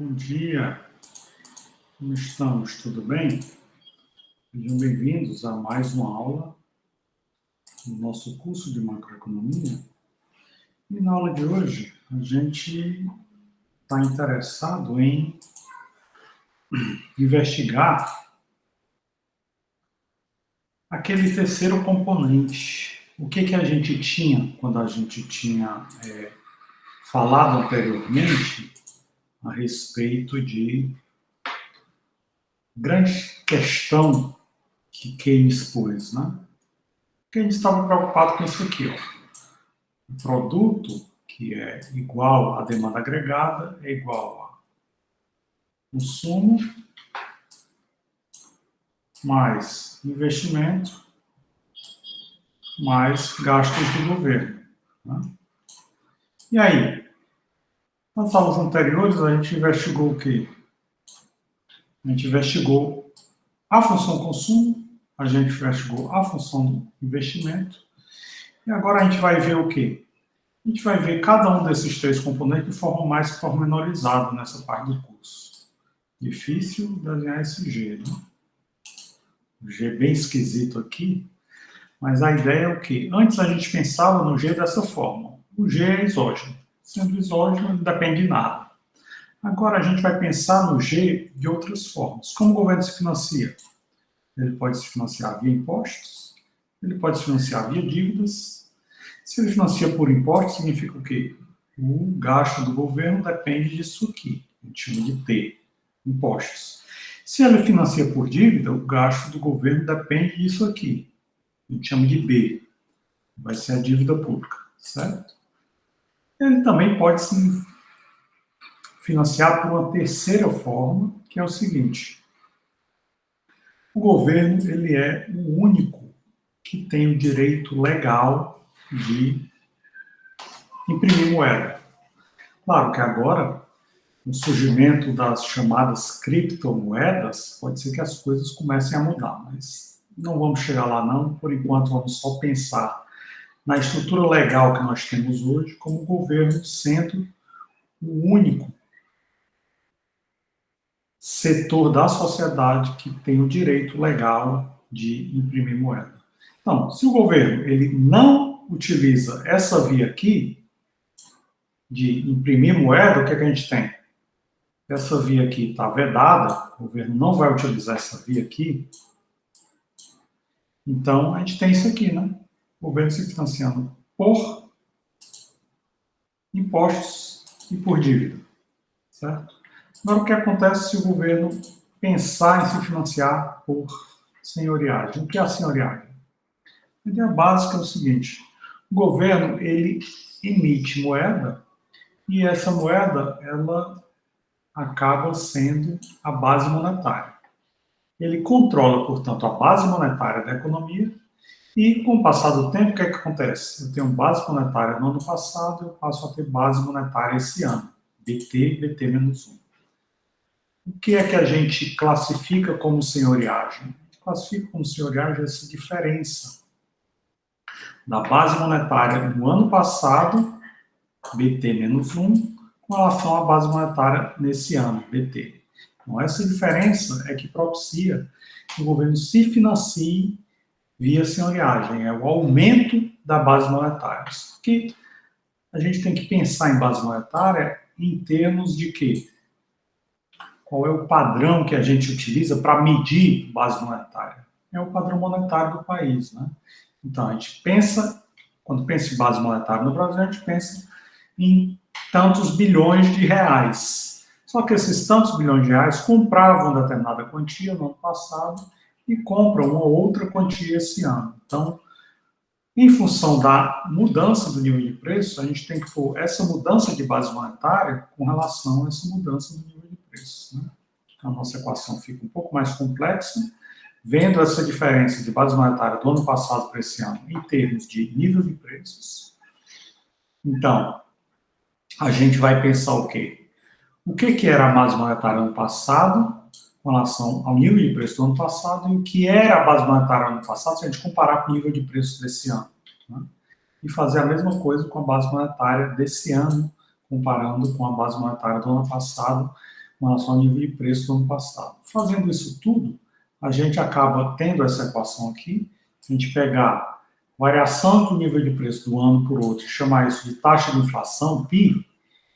Bom dia, como estamos? Tudo bem? Sejam bem-vindos a mais uma aula do nosso curso de macroeconomia. E na aula de hoje, a gente está interessado em investigar aquele terceiro componente. O que a gente tinha quando a gente tinha falado anteriormente a respeito de grande questão que Keynes pôs, né? Keynes estava preocupado com isso aqui, ó. O produto, que é igual à demanda agregada, é igual a consumo mais investimento mais gastos do governo. Né? E aí, nas aulas anteriores, a gente investigou o quê? A gente investigou a função consumo, a gente investigou a função investimento, e agora a gente vai ver o quê? A gente vai ver cada um desses três componentes de forma mais pormenorizada nessa parte do curso. Difícil desenhar esse G, né? O G bem esquisito aqui, mas a ideia é o quê? Antes a gente pensava no G dessa forma. O G é exógeno. Sendo exógeno, não depende de nada. Agora a gente vai pensar no G de outras formas. Como o governo se financia? Ele pode se financiar via impostos, ele pode se financiar via dívidas. Se ele financia por impostos, significa o quê? O gasto do governo depende disso aqui. A gente chama de T, impostos. Se ele financia por dívida, o gasto do governo depende disso aqui. A gente chama de B. Vai ser a dívida pública, certo? Ele também pode se financiar por uma terceira forma, que é o seguinte. O governo, ele é o único que tem o direito legal de imprimir moeda. Claro que agora, com o surgimento das chamadas criptomoedas, pode ser que as coisas comecem a mudar, mas não vamos chegar lá não, por enquanto vamos só pensar na estrutura legal que nós temos hoje, como o governo sendo o único setor da sociedade que tem o direito legal de imprimir moeda. Então, se o governo ele não utiliza essa via aqui, de imprimir moeda, o que a gente tem? Essa via aqui está vedada, o governo não vai utilizar essa via aqui, então a gente tem isso aqui, né? O governo se financiando por impostos e por dívida, certo? Agora, o que acontece se o governo pensar em se financiar por senhoriagem? O que é a senhoriagem? A ideia básica é o seguinte, o governo, ele emite moeda e essa moeda, ela acaba sendo a base monetária. Ele controla, portanto, a base monetária da economia e, com o passar do tempo, o que é que acontece? Eu tenho base monetária no ano passado, eu passo a ter base monetária esse ano. BT, BT menos 1. O que é que a gente classifica como senhoriagem? A gente classifica como senhoriagem essa diferença da base monetária no ano passado, BT menos 1, com relação à base monetária nesse ano, BT. Então, essa diferença é que propicia que o governo se financie via senhoriagem, é o aumento da base monetária. Porque a gente tem que pensar em base monetária em termos de quê? Qual é o padrão que a gente utiliza para medir base monetária? É o padrão monetário do país, né? Então, a gente pensa, quando pensa em base monetária no Brasil, a gente pensa em tantos bilhões de reais. Só que esses tantos bilhões de reais compravam determinada quantia no ano passado e compram uma outra quantia esse ano. Então, em função da mudança do nível de preço, a gente tem que pôr essa mudança de base monetária com relação a essa mudança do nível de preço. Né? Então, a nossa equação fica um pouco mais complexa, vendo essa diferença de base monetária do ano passado para esse ano em termos de nível de preços. Então, a gente vai pensar o quê? O que era a base monetária ano passado, com relação ao nível de preço do ano passado, e o que era a base monetária ano passado, se a gente comparar com o nível de preço desse ano. Né? E fazer a mesma coisa com a base monetária desse ano, comparando com a base monetária do ano passado, com relação ao nível de preço do ano passado. Fazendo isso tudo, a gente acaba tendo essa equação aqui, a gente pegar variação do nível de preço do ano por outro, chamar isso de taxa de inflação, PIB,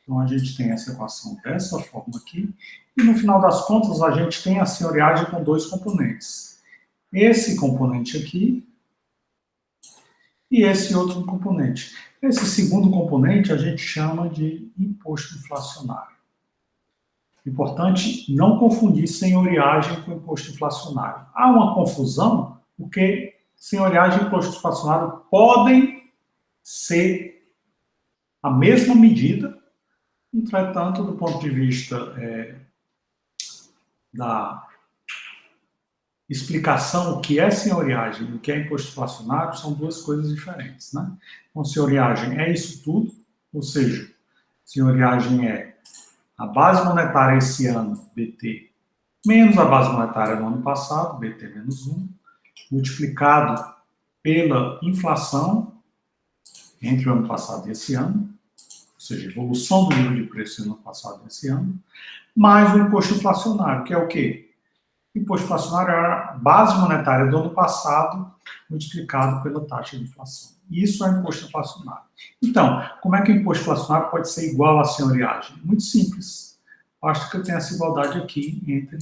então a gente tem essa equação dessa forma aqui, e no final das contas a gente tem a senhoriagem com dois componentes. Esse componente aqui e esse outro componente. Esse segundo componente a gente chama de imposto inflacionário. Importante não confundir senhoriagem com imposto inflacionário. Há uma confusão, porque senhoriagem e imposto inflacionário podem ser a mesma medida, entretanto, do ponto de vista da explicação, o que é senhoriagem e o que é imposto inflacionário são duas coisas diferentes, né? Então, senhoriagem é isso tudo, ou seja, senhoriagem é a base monetária esse ano, BT, menos a base monetária no ano passado, BT menos 1, multiplicado pela inflação entre o ano passado e esse ano, ou seja, evolução do nível de preço no ano passado e esse ano, mais o imposto inflacionário, que é o quê? O imposto inflacionário é a base monetária do ano passado multiplicado pela taxa de inflação. Isso é imposto inflacionário. Então, como é que o imposto inflacionário pode ser igual à senhoriagem? Muito simples. Basta que eu tenha essa igualdade aqui entre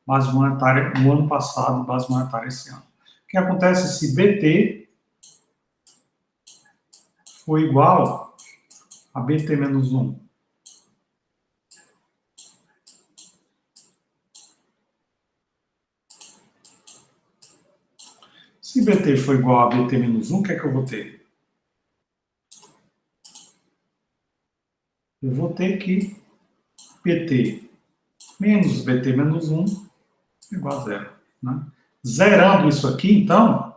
base monetária no ano passado e base monetária esse ano. O que acontece se BT for igual a BT menos 1? Se BT for igual a BT menos 1, o que é que eu vou ter? Eu vou ter que BT menos BT menos 1 igual a 0. Né? Zerando isso aqui, então,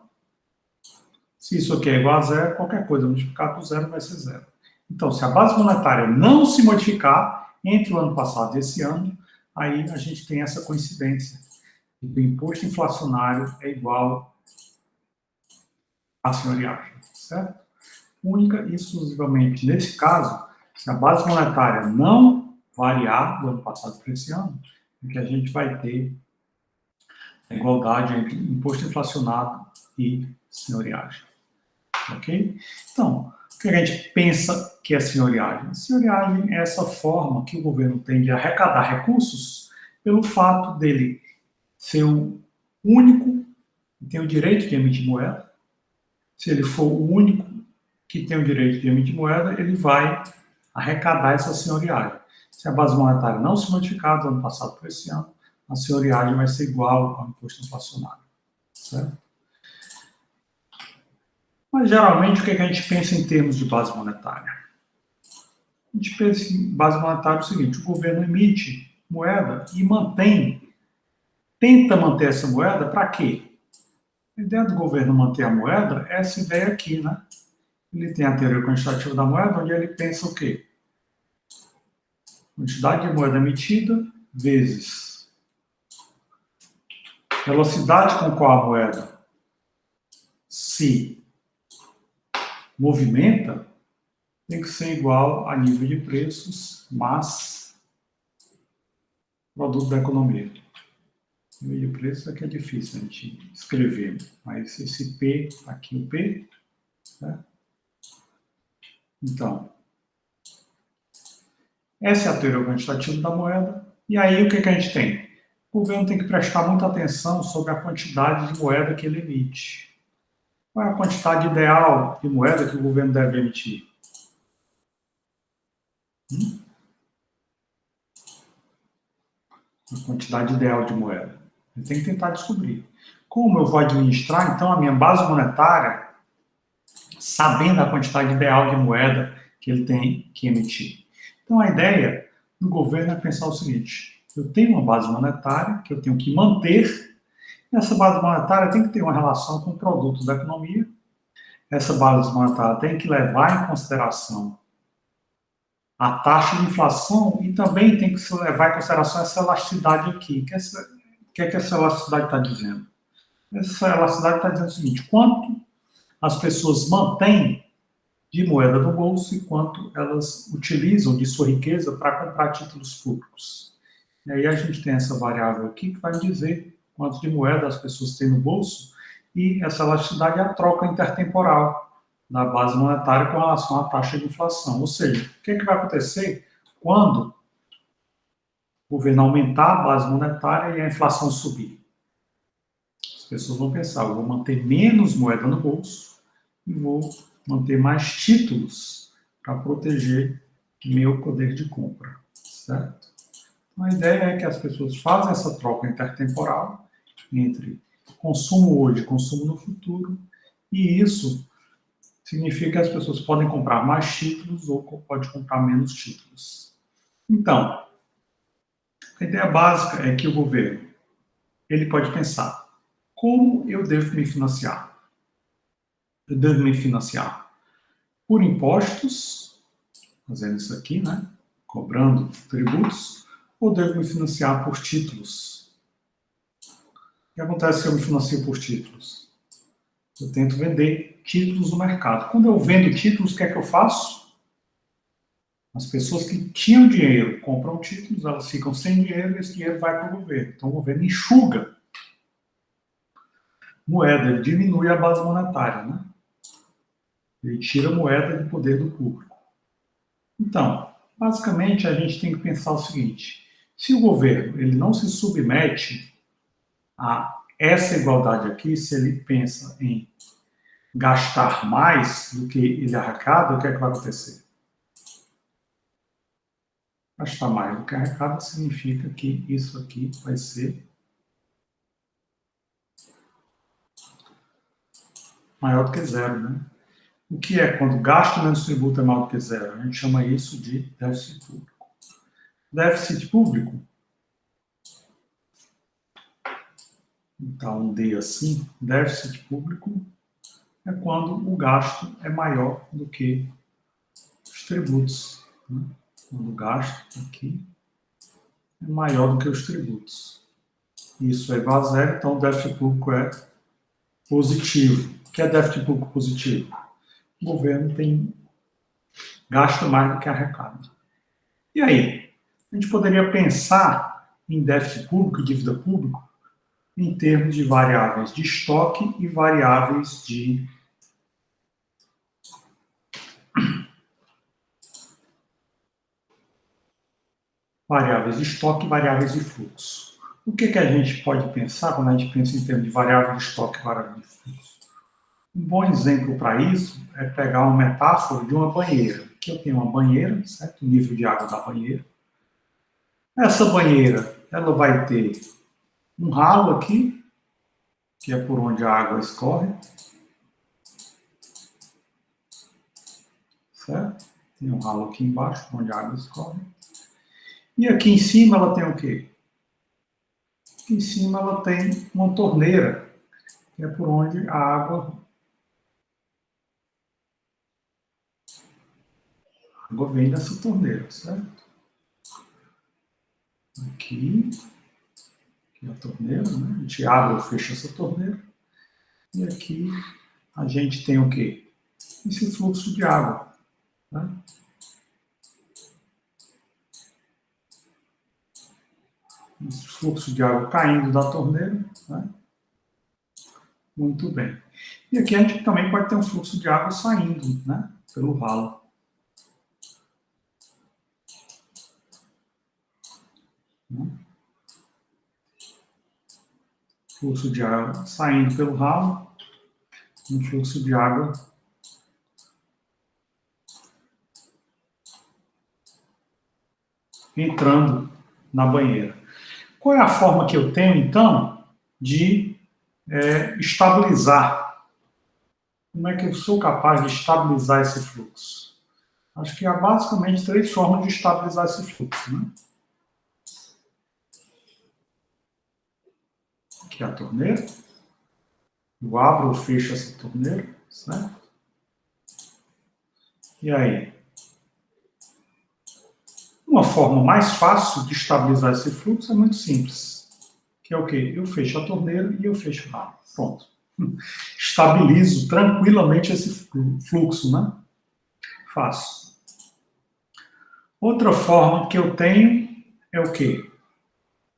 se isso aqui é igual a 0, qualquer coisa multiplicada por 0 vai ser 0. Então, se a base monetária não se modificar entre o ano passado e esse ano, aí a gente tem essa coincidência. O imposto inflacionário é igual à senhoriagem, certo? Única e exclusivamente nesse caso, se a base monetária não variar do ano passado para esse ano, é que a gente vai ter a igualdade entre imposto inflacionado e senhoriagem. Ok? Então, o que a gente pensa que é senhoriagem? Senhoriagem é essa forma que o governo tem de arrecadar recursos pelo fato dele ser o único que tem o direito de emitir moeda. Se ele for o único que tem o direito de emitir moeda, ele vai arrecadar essa senhoriagem. Se a base monetária não se modificar do ano passado para esse ano, a senhoriagem vai ser igual ao imposto inflacionário. Certo? Mas, geralmente, o que a gente pensa em termos de base monetária? A gente pensa em base monetária o seguinte: o governo emite moeda e tenta manter essa moeda para quê? A ideia do governo manter a moeda é essa ideia aqui, né? Ele tem a teoria quantitativa da moeda, onde ele pensa o quê? Quantidade de moeda emitida vezes velocidade com qual a moeda se movimenta tem que ser igual a nível de preços mais produto da economia. Nível de preço é que é difícil a gente escrever, mas esse P, aqui o P, né? Então, essa é a teoria quantitativa da moeda. E aí, o que a gente tem? O governo tem que prestar muita atenção sobre a quantidade de moeda que ele emite. Qual é a quantidade ideal de moeda que o governo deve emitir? A quantidade ideal de moeda. Ele tem que tentar descobrir. Como eu vou administrar, então, a minha base monetária, sabendo a quantidade ideal de moeda que ele tem que emitir? Então, a ideia do governo é pensar o seguinte: eu tenho uma base monetária que eu tenho que manter, e essa base monetária tem que ter uma relação com o produto da economia, essa base monetária tem que levar em consideração a taxa de inflação e também tem que se levar em consideração essa elasticidade aqui. O que é que essa elasticidade está dizendo? Essa elasticidade está dizendo o seguinte: quanto as pessoas mantêm de moeda no bolso e quanto elas utilizam de sua riqueza para comprar títulos públicos. E aí a gente tem essa variável aqui que vai me dizer quanto de moeda as pessoas têm no bolso, e essa elasticidade é a troca intertemporal da base monetária com relação à taxa de inflação. Ou seja, o que, é que vai acontecer quando o governo aumentar a base monetária e a inflação subir? As pessoas vão pensar, eu vou manter menos moeda no bolso e vou manter mais títulos para proteger meu poder de compra, certo? Então, a ideia é que as pessoas fazem essa troca intertemporal entre consumo hoje e consumo no futuro, e isso significa que as pessoas podem comprar mais títulos ou podem comprar menos títulos. Então, a ideia básica é que o governo ele pode pensar: como eu devo me financiar? Eu devo me financiar por impostos, fazendo isso aqui, né? Cobrando tributos, ou devo me financiar por títulos? O que acontece se eu me financio por títulos? Eu tento vender títulos no mercado. Quando eu vendo títulos, o que é que eu faço? As pessoas que tinham dinheiro compram títulos, elas ficam sem dinheiro e esse dinheiro vai para o governo. Então o governo enxuga moeda, ele diminui a base monetária, né? Ele tira a moeda do poder do público. Então, basicamente, a gente tem que pensar o seguinte: se o governo ele não se submete a essa igualdade aqui, se ele pensa em gastar mais do que ele arrecada, o que é que vai acontecer? Gastar mais do que arrecada significa que isso aqui vai ser maior do que zero, né? O que é quando gasto menos tributo é maior do que zero? A gente chama isso de déficit público. Déficit público, então um D assim, déficit público é quando o gasto é maior do que os tributos, né? Quando o gasto aqui é maior do que os tributos. Isso é igual a zero, então o déficit público é positivo. O que é déficit público positivo? O governo gasta mais do que arrecada. E aí? A gente poderia pensar em déficit público e dívida pública em termos de variáveis de estoque e variáveis de estoque e variáveis de fluxo. O que a gente pode pensar quando a gente pensa em termos de variável de estoque e variável de fluxo? Um bom exemplo para isso é pegar uma metáfora de uma banheira. Aqui eu tenho uma banheira, certo? O nível de água da banheira. Essa banheira, ela vai ter um ralo aqui, que é por onde a água escorre, certo? Tem um ralo aqui embaixo, onde a água escorre. E aqui em cima ela tem o quê? Aqui em cima ela tem uma torneira, que é por onde a água vem dessa torneira, certo? Aqui é a torneira, né? A gente abre ou fecha essa torneira. E aqui a gente tem o quê? Esse fluxo de água, né? Esse fluxo de água caindo da torneira, né? Muito bem. E aqui a gente também pode ter um fluxo de água saindo, né? Pelo ralo. Fluxo de água saindo pelo ralo, um fluxo de água entrando na banheira. Qual é a forma que eu tenho, então, de estabilizar? Como é que eu sou capaz de estabilizar esse fluxo? Acho que há basicamente 3 formas de estabilizar esse fluxo, né? Aqui é a torneira. Eu abro ou fecho essa torneira, certo? E aí? Uma forma mais fácil de estabilizar esse fluxo é muito simples. Que é o quê? Eu fecho a torneira e eu fecho o ralo. Pronto. Estabilizo tranquilamente esse fluxo, né? Fácil. Outra forma que eu tenho é o quê?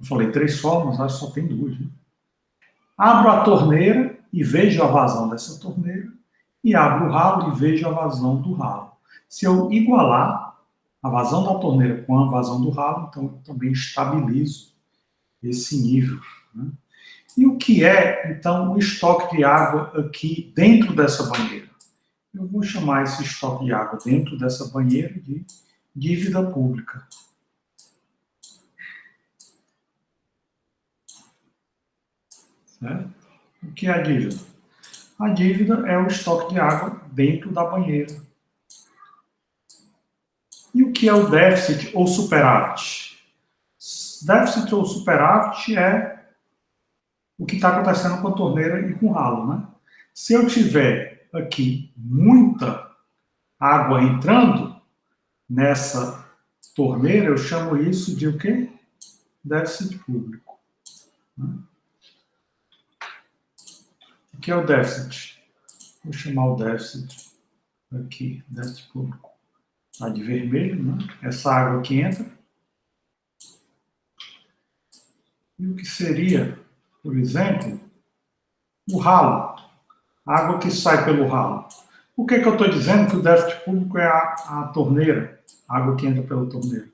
Eu falei 3 formas, acho que só tem 2. Né? Abro a torneira e vejo a vazão dessa torneira, e abro o ralo e vejo a vazão do ralo. Se eu igualar a vazão da torneira com a vazão do ralo, então eu também estabilizo esse nível. Né? E o que é, então, o estoque de água aqui dentro dessa banheira? Eu vou chamar esse estoque de água dentro dessa banheira de dívida pública. Certo? O que é a dívida? A dívida é o estoque de água dentro da banheira. E o que é o déficit ou superávit? Déficit ou superávit é o que está acontecendo com a torneira e com o ralo, né? Se eu tiver aqui muita água entrando nessa torneira, eu chamo isso de o quê? Déficit público. O que é o déficit? Vou chamar o déficit aqui, déficit público. Está de vermelho, né? Essa água que entra. E o que seria, por exemplo, o ralo, a água que sai pelo ralo. Por que eu estou dizendo que o déficit público é a torneira, a água que entra pela torneira?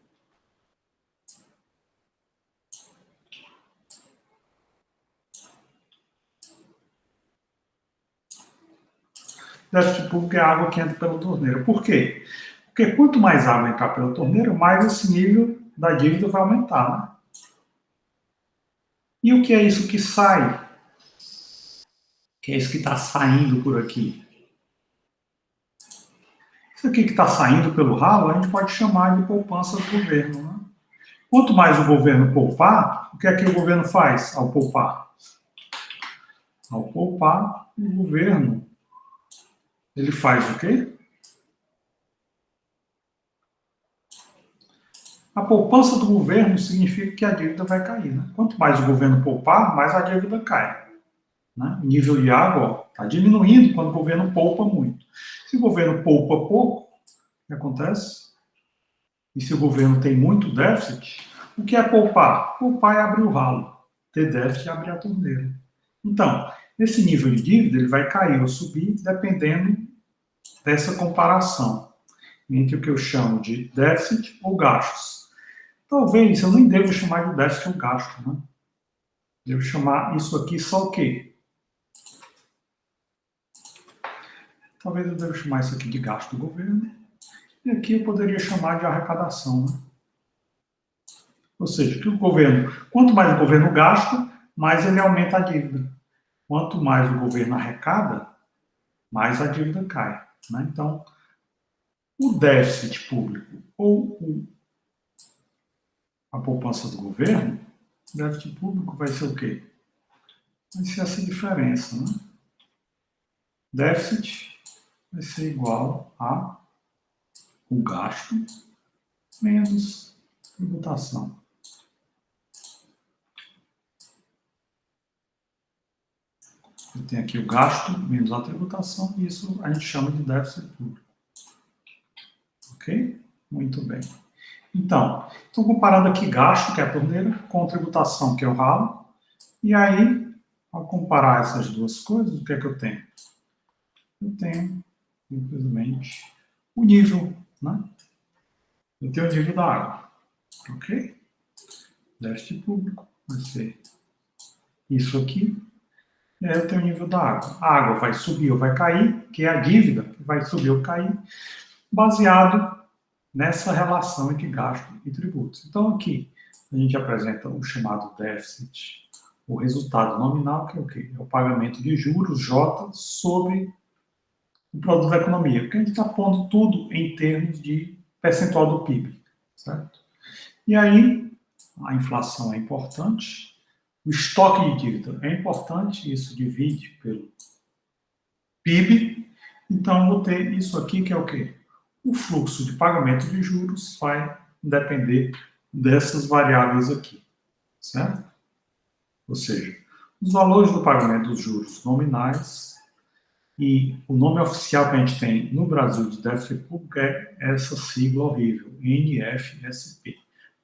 Déficit público é a água que entra pela torneira. Por quê? Porque quanto mais água entrar pela torneira, mais esse nível da dívida vai aumentar. Né? E o que é isso que sai? Que é isso que está saindo por aqui? Isso aqui que está saindo pelo ralo, a gente pode chamar de poupança do governo. Né? Quanto mais o governo poupar, o que é que o governo faz ao poupar? Ao poupar, o governo, ele faz o quê? A poupança do governo significa que a dívida vai cair. Né? Quanto mais o governo poupar, mais a dívida cai. Né? O nível de água está diminuindo quando o governo poupa muito. Se o governo poupa pouco, o que acontece? E se o governo tem muito déficit, o que é poupar? Poupar é abrir o ralo. Ter déficit é abrir a torneira. Então, esse nível de dívida ele vai cair ou subir dependendo dessa comparação entre o que eu chamo de déficit ou gastos. Talvez eu nem devo chamar de déficit ou gasto, né? Devo chamar isso aqui só o quê? Talvez eu deva chamar isso aqui de gasto do governo. E aqui eu poderia chamar de arrecadação, né? Ou seja, que o governo, quanto mais o governo gasta, mais ele aumenta a dívida. Quanto mais o governo arrecada, mais a dívida cai. Né? Então, o déficit público ou a poupança do governo, o déficit público vai ser o quê? Vai ser essa diferença. Né? Déficit vai ser igual a o gasto menos tributação. Eu tenho aqui o gasto menos a tributação, e isso a gente chama de déficit público. Ok? Muito bem. Então, estou comparando aqui gasto, que é a torneira, com tributação, que é o ralo. E aí, ao comparar essas duas coisas, o que é que eu tenho? Eu tenho, simplesmente, o nível, né? Eu tenho o nível da água. Ok? Déficit público vai ser isso aqui. E aí eu tenho o nível da água. A água vai subir ou vai cair, que é a dívida que vai subir ou cair, baseado nessa relação entre gasto e tributos. Então, aqui, a gente apresenta o chamado déficit, o resultado nominal, que é o quê? É o pagamento de juros, J, sobre o produto da economia, porque a gente está pondo tudo em termos de percentual do PIB, certo? E aí, a inflação é importante, o estoque de dívida é importante, isso divide pelo PIB, então eu vou ter isso aqui, que é o quê? O fluxo de pagamento de juros vai depender dessas variáveis aqui, certo? Ou seja, os valores do pagamento dos juros nominais e o nome oficial que a gente tem no Brasil de déficit público é essa sigla horrível, NFSP.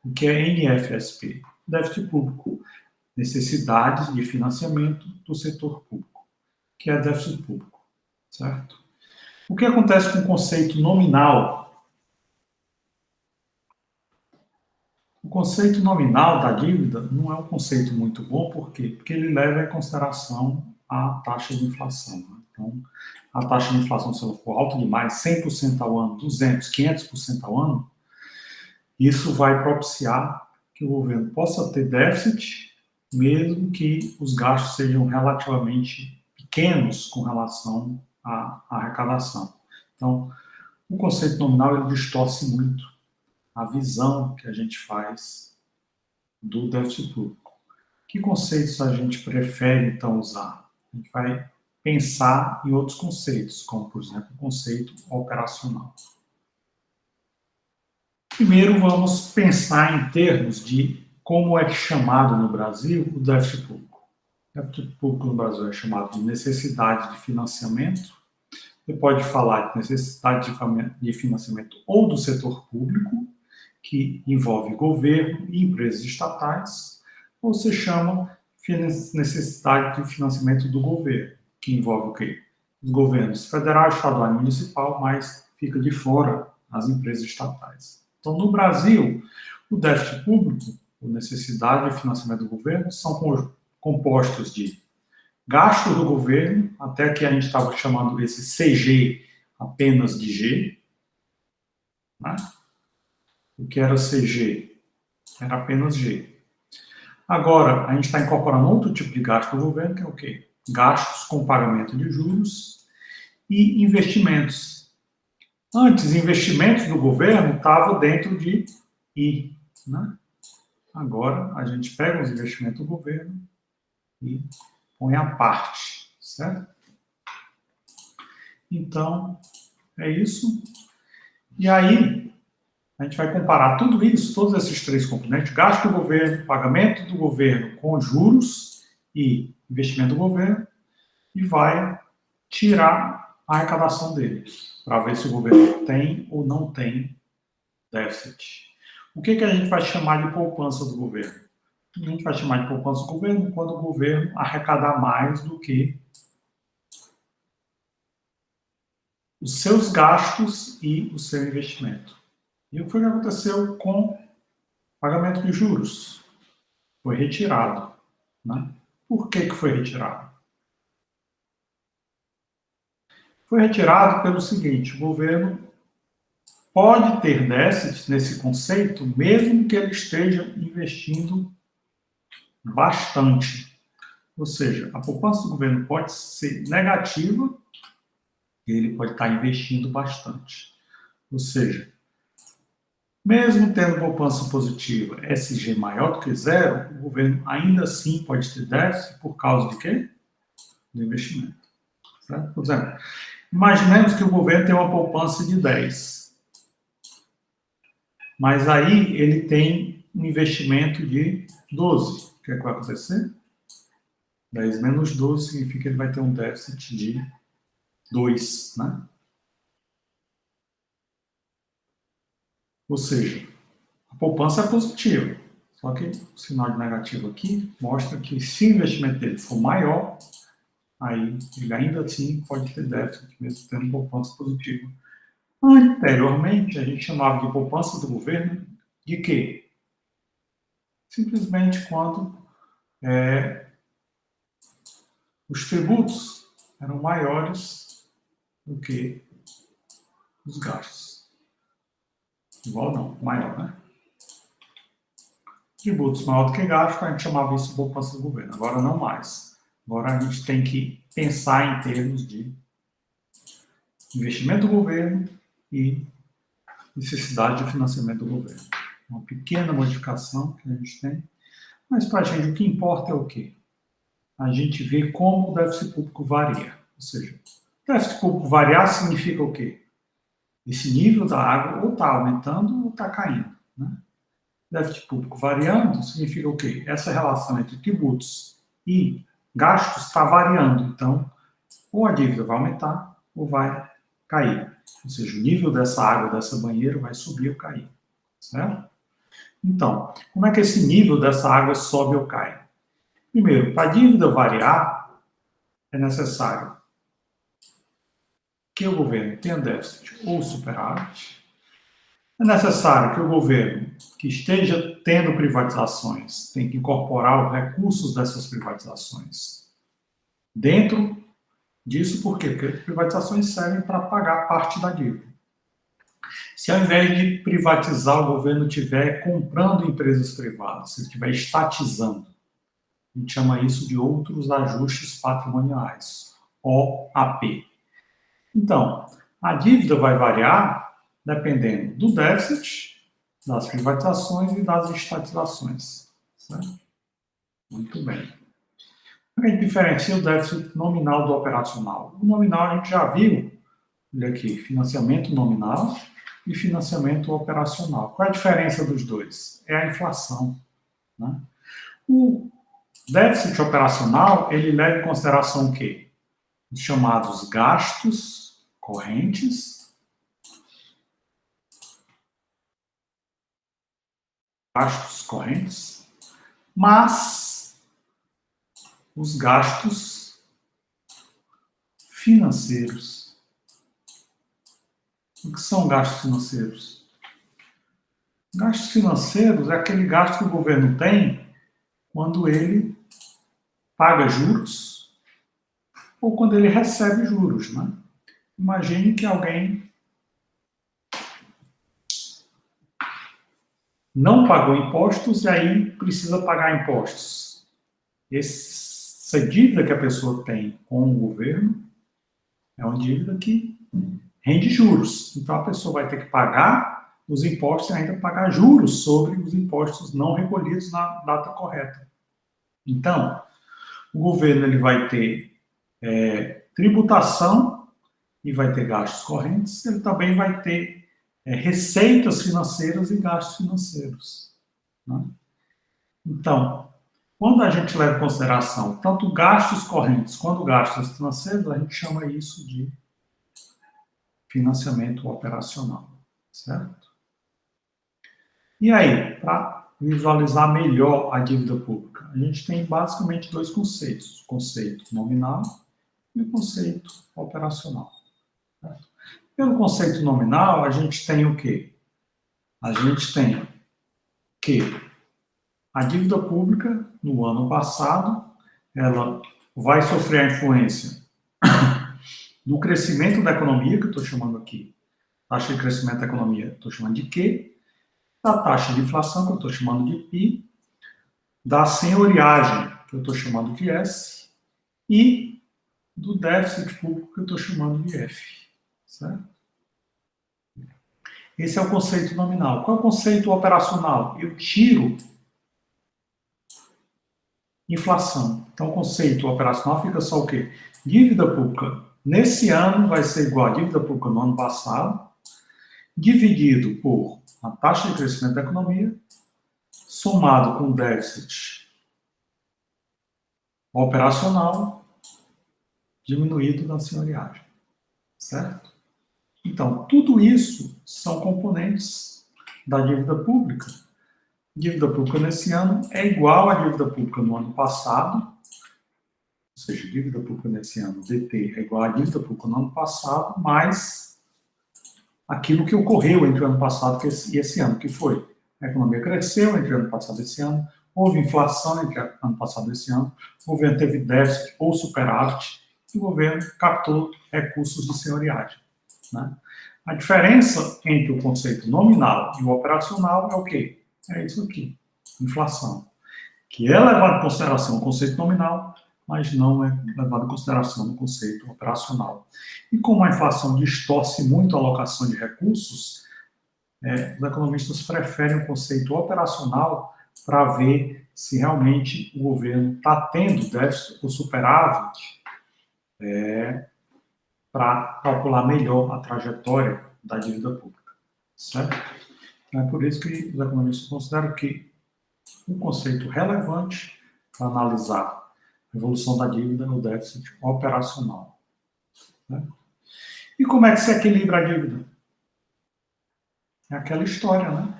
O que é NFSP? déficit público, necessidades de financiamento do setor público, que é déficit público, certo? O que acontece com o conceito nominal? O conceito nominal da dívida não é um conceito muito bom, por quê? Porque ele leva em consideração a taxa de inflação. Né? Então, a taxa de inflação, se ela for alta demais, 100% ao ano, 200%, 500% ao ano, isso vai propiciar que o governo possa ter déficit, mesmo que os gastos sejam relativamente pequenos com relação à arrecadação. Então, o conceito nominal ele distorce muito a visão que a gente faz do déficit público. Que conceitos a gente prefere, então, usar? A gente vai pensar em outros conceitos, como, por exemplo, o conceito operacional. Primeiro, vamos pensar em termos de como é chamado no Brasil o déficit público. O déficit público no Brasil é chamado de necessidade de financiamento. Você pode falar de necessidade de financiamento ou do setor público, que envolve governo e empresas estatais, ou se chama necessidade de financiamento do governo, que envolve o quê? Os governos federal, estadual e municipal, mas fica de fora as empresas estatais. Então, no Brasil, o déficit público, a necessidade de financiamento do governo, são compostos de gasto do governo, até que a gente estava chamando esse CG apenas de G, né? O que era CG? Era apenas G. Agora, a gente está incorporando outro tipo de gasto do governo, que é o quê? Gastos com pagamento de juros e investimentos. Antes, investimentos do governo estavam dentro de I, né? Agora, a gente pega os investimentos do governo e põe à parte, certo? Então, é isso. E aí, a gente vai comparar tudo isso, todos esses três componentes, gasto do governo, pagamento do governo com juros e investimento do governo, e vai tirar a arrecadação dele, para ver se o governo tem ou não tem déficit. O que a gente vai chamar de poupança do governo? A gente vai chamar de poupança do governo quando o governo arrecadar mais do que os seus gastos e o seu investimento. E o que foi que aconteceu com o pagamento de juros? Foi retirado. Né? Por que foi retirado? Foi retirado pelo seguinte: o governo pode ter déficit nesse conceito, mesmo que ele esteja investindo bastante. Ou seja, a poupança do governo pode ser negativa, e ele pode estar investindo bastante. Ou seja, mesmo tendo poupança positiva, SG maior do que zero, o governo ainda assim pode ter déficit por causa de quê? Do investimento. Certo? Por exemplo, imaginemos que o governo tem uma poupança de 10, mas aí ele tem um investimento de 12. O que vai acontecer? 10 menos 12 significa que ele vai ter um déficit de 2, né? Ou seja, a poupança é positiva, só que o sinal de negativo aqui mostra que se o investimento dele for maior, aí ele ainda assim pode ter déficit, mesmo tendo poupança positiva. Anteriormente, a gente chamava de poupança do governo de quê? Simplesmente quando os tributos eram maiores do que os gastos. Igual não, maior, né? Tributos maior do que gastos, a gente chamava isso de poupança do governo. Agora não mais. Agora a gente tem que pensar em termos de investimento do governo e necessidade de financiamento do governo. Uma pequena modificação que a gente tem. Mas para a gente o que importa é o quê? A gente vê como o déficit público varia. Ou seja, o déficit público variar significa o quê? Esse nível da água ou está aumentando ou está caindo. Né? Déficit público variando significa o quê? Essa relação entre tributos e gastos está variando. Então, ou a dívida vai aumentar ou vai cair. Ou seja, o nível dessa água, dessa banheira, vai subir ou cair. Certo? Então, como é que esse nível dessa água sobe ou cai? Primeiro, para a dívida variar, é necessário que o governo tenha déficit ou superávit. É necessário que o governo que esteja tendo privatizações tenha que incorporar os recursos dessas privatizações dentro disso, por quê? Porque privatizações servem para pagar parte da dívida. Se ao invés de privatizar, o governo estiver comprando empresas privadas, se estiver estatizando, a gente chama isso de outros ajustes patrimoniais, OAP. Então, a dívida vai variar dependendo do déficit, das privatizações e das estatizações. Certo? Muito bem. A gente diferencia o déficit nominal do operacional. O nominal a gente já viu, olha aqui, financiamento nominal e financiamento operacional. Qual é a diferença dos dois? É a inflação. Né? O déficit operacional, ele leva em consideração o quê? Os chamados gastos correntes, mas os gastos financeiros. O que são gastos financeiros? Gastos financeiros é aquele gasto que o governo tem quando ele paga juros ou quando ele recebe juros, né? Imagine que alguém não pagou impostos e aí precisa pagar impostos. Essa dívida que a pessoa tem com o governo é uma dívida que rende juros. Então a pessoa vai ter que pagar os impostos e ainda pagar juros sobre os impostos não recolhidos na data correta. Então, o governo ele vai ter tributação e vai ter gastos correntes, ele também vai ter receitas financeiras e gastos financeiros. Né? Então, quando a gente leva em consideração tanto gastos correntes quanto gastos financeiros, a gente chama isso de financiamento operacional, certo? E aí, para visualizar melhor a dívida pública, a gente tem basicamente dois conceitos, o conceito nominal e o conceito operacional. Certo? Pelo conceito nominal, a gente tem o quê? A gente tem que a dívida pública, no ano passado, ela vai sofrer a influência do crescimento da economia, que eu estou chamando aqui, taxa de crescimento da economia, estou chamando de Q, da taxa de inflação, que eu estou chamando de PI, da senhoriagem, que eu estou chamando de S, e do déficit público, que eu estou chamando de F. Certo? Esse é o conceito nominal. Qual é o conceito operacional? Eu tiro inflação. Então, o conceito operacional fica só o quê? Dívida pública nesse ano vai ser igual à dívida pública no ano passado, dividido por a taxa de crescimento da economia, somado com o déficit operacional, diminuído da senhoriagem. Certo? Então, tudo isso são componentes da dívida pública. Dívida pública nesse ano é igual à dívida pública no ano passado, ou seja, dívida pública nesse ano, DT, é igual à dívida pública no ano passado, mais aquilo que ocorreu entre o ano passado e esse ano, que foi a economia cresceu entre o ano passado e esse ano, houve inflação entre o ano passado e esse ano, o governo teve déficit ou superávit, e o governo captou recursos de senhoriagem. Né? A diferença entre o conceito nominal e o operacional é o quê? É isso aqui, inflação, que é levado em consideração o conceito nominal, mas não é levado em consideração o conceito operacional. E como a inflação distorce muito a alocação de recursos, os economistas preferem o conceito operacional para ver se realmente o governo está tendo déficit ou superávit, para calcular melhor a trajetória da dívida pública. Certo? É por isso que os economistas consideram que um conceito relevante para analisar a evolução da dívida é o déficit operacional. Né? E como é que se equilibra a dívida? É aquela história, né?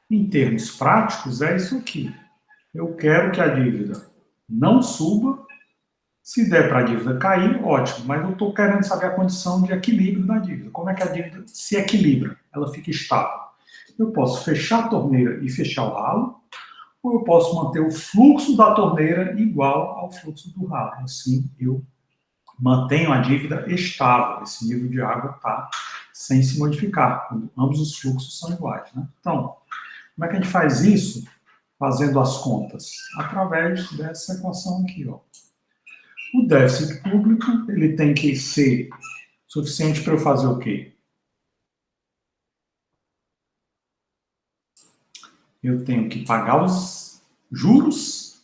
Em termos práticos, é isso aqui. Eu quero que a dívida não suba. Se der para a dívida cair, ótimo, mas eu estou querendo saber a condição de equilíbrio da dívida. Como é que a dívida se equilibra? Ela fica estável. Eu posso fechar a torneira e fechar o ralo, ou eu posso manter o fluxo da torneira igual ao fluxo do ralo. Assim, eu mantenho a dívida estável. Esse nível de água está sem se modificar, quando ambos os fluxos são iguais. Né? Então, como é que a gente faz isso? Fazendo as contas? Através dessa equação aqui, ó. O déficit público, ele tem que ser suficiente para eu fazer o quê? Eu tenho que pagar os juros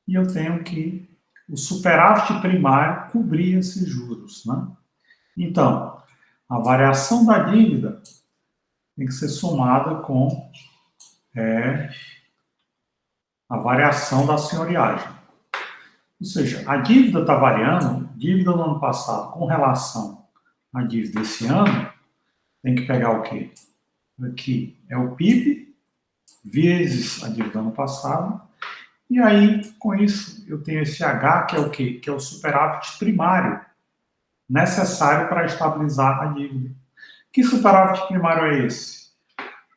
e eu tenho que o superávit primário cobrir esses juros, né? Então, a variação da dívida tem que ser somada com a variação da senhoriagem. Ou seja, a dívida está variando, dívida no ano passado com relação à dívida desse ano, tem que pegar o quê? Aqui é o PIB vezes a dívida do ano passado, e aí, com isso, eu tenho esse H, que é o quê? Que é o superávit primário, necessário para estabilizar a dívida. Que superávit primário é esse?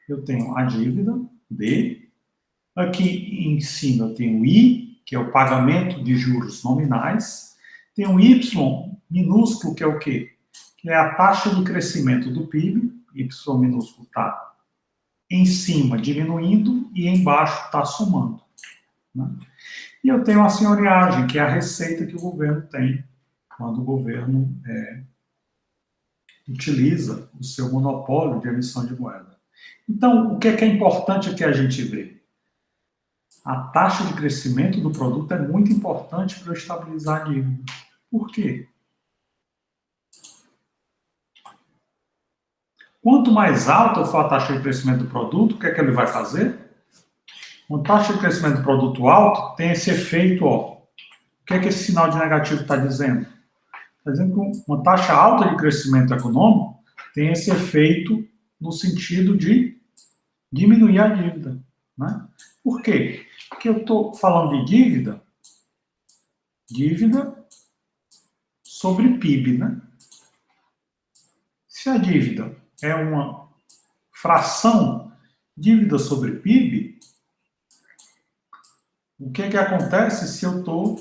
Eu tenho a dívida, D, aqui em cima eu tenho o I, que é o pagamento de juros nominais, tem um Y minúsculo, que é o quê? Que é a taxa de crescimento do PIB, Y minúsculo está em cima diminuindo e embaixo está somando. Né? E eu tenho a senhoriagem, que é a receita que o governo tem quando o governo utiliza o seu monopólio de emissão de moeda. Então, o que é importante aqui a gente ver? A taxa de crescimento do produto é muito importante para eu estabilizar a dívida. Por quê? Quanto mais alta for a taxa de crescimento do produto, o que é que ele vai fazer? Uma taxa de crescimento do produto alto tem esse efeito, ó. O que é que esse sinal de negativo está dizendo? Está dizendo que uma taxa alta de crescimento econômico tem esse efeito no sentido de diminuir a dívida. Né? Por quê? Porque eu estou falando de dívida sobre PIB. Né? Se a dívida é uma fração, dívida sobre PIB, o que acontece se eu estou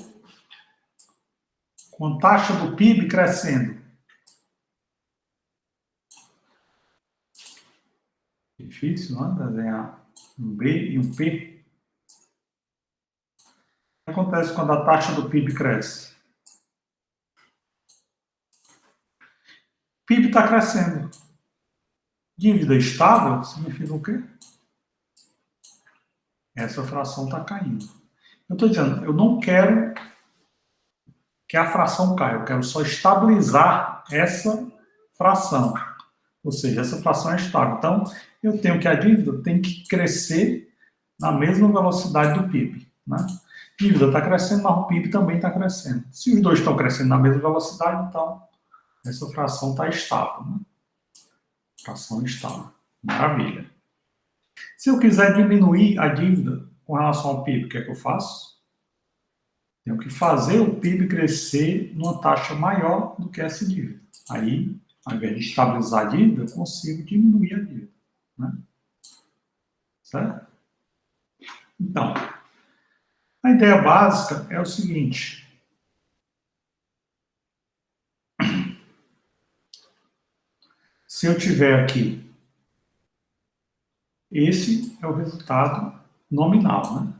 com a taxa do PIB crescendo? Difícil, não é? Desenhar um B e um P. O que acontece quando a taxa do PIB cresce? PIB está crescendo. Dívida estável significa o quê? Essa fração está caindo. Eu estou dizendo, eu não quero que a fração caia, eu quero só estabilizar essa fração. Ou seja, essa fração é estável. Então, eu tenho que a dívida tem que crescer na mesma velocidade do PIB. Né? A dívida está crescendo, mas o PIB também está crescendo. Se os dois estão crescendo na mesma velocidade, então essa fração está estável. Né? Fração estável. Maravilha. Se eu quiser diminuir a dívida com relação ao PIB, o que é que eu faço? Tenho que fazer o PIB crescer numa taxa maior do que essa dívida. Aí, ao invés de estabilizar a dívida, eu consigo diminuir a dívida. Né? Certo? Então, a ideia básica é o seguinte. Se eu tiver aqui, esse é o resultado nominal, né?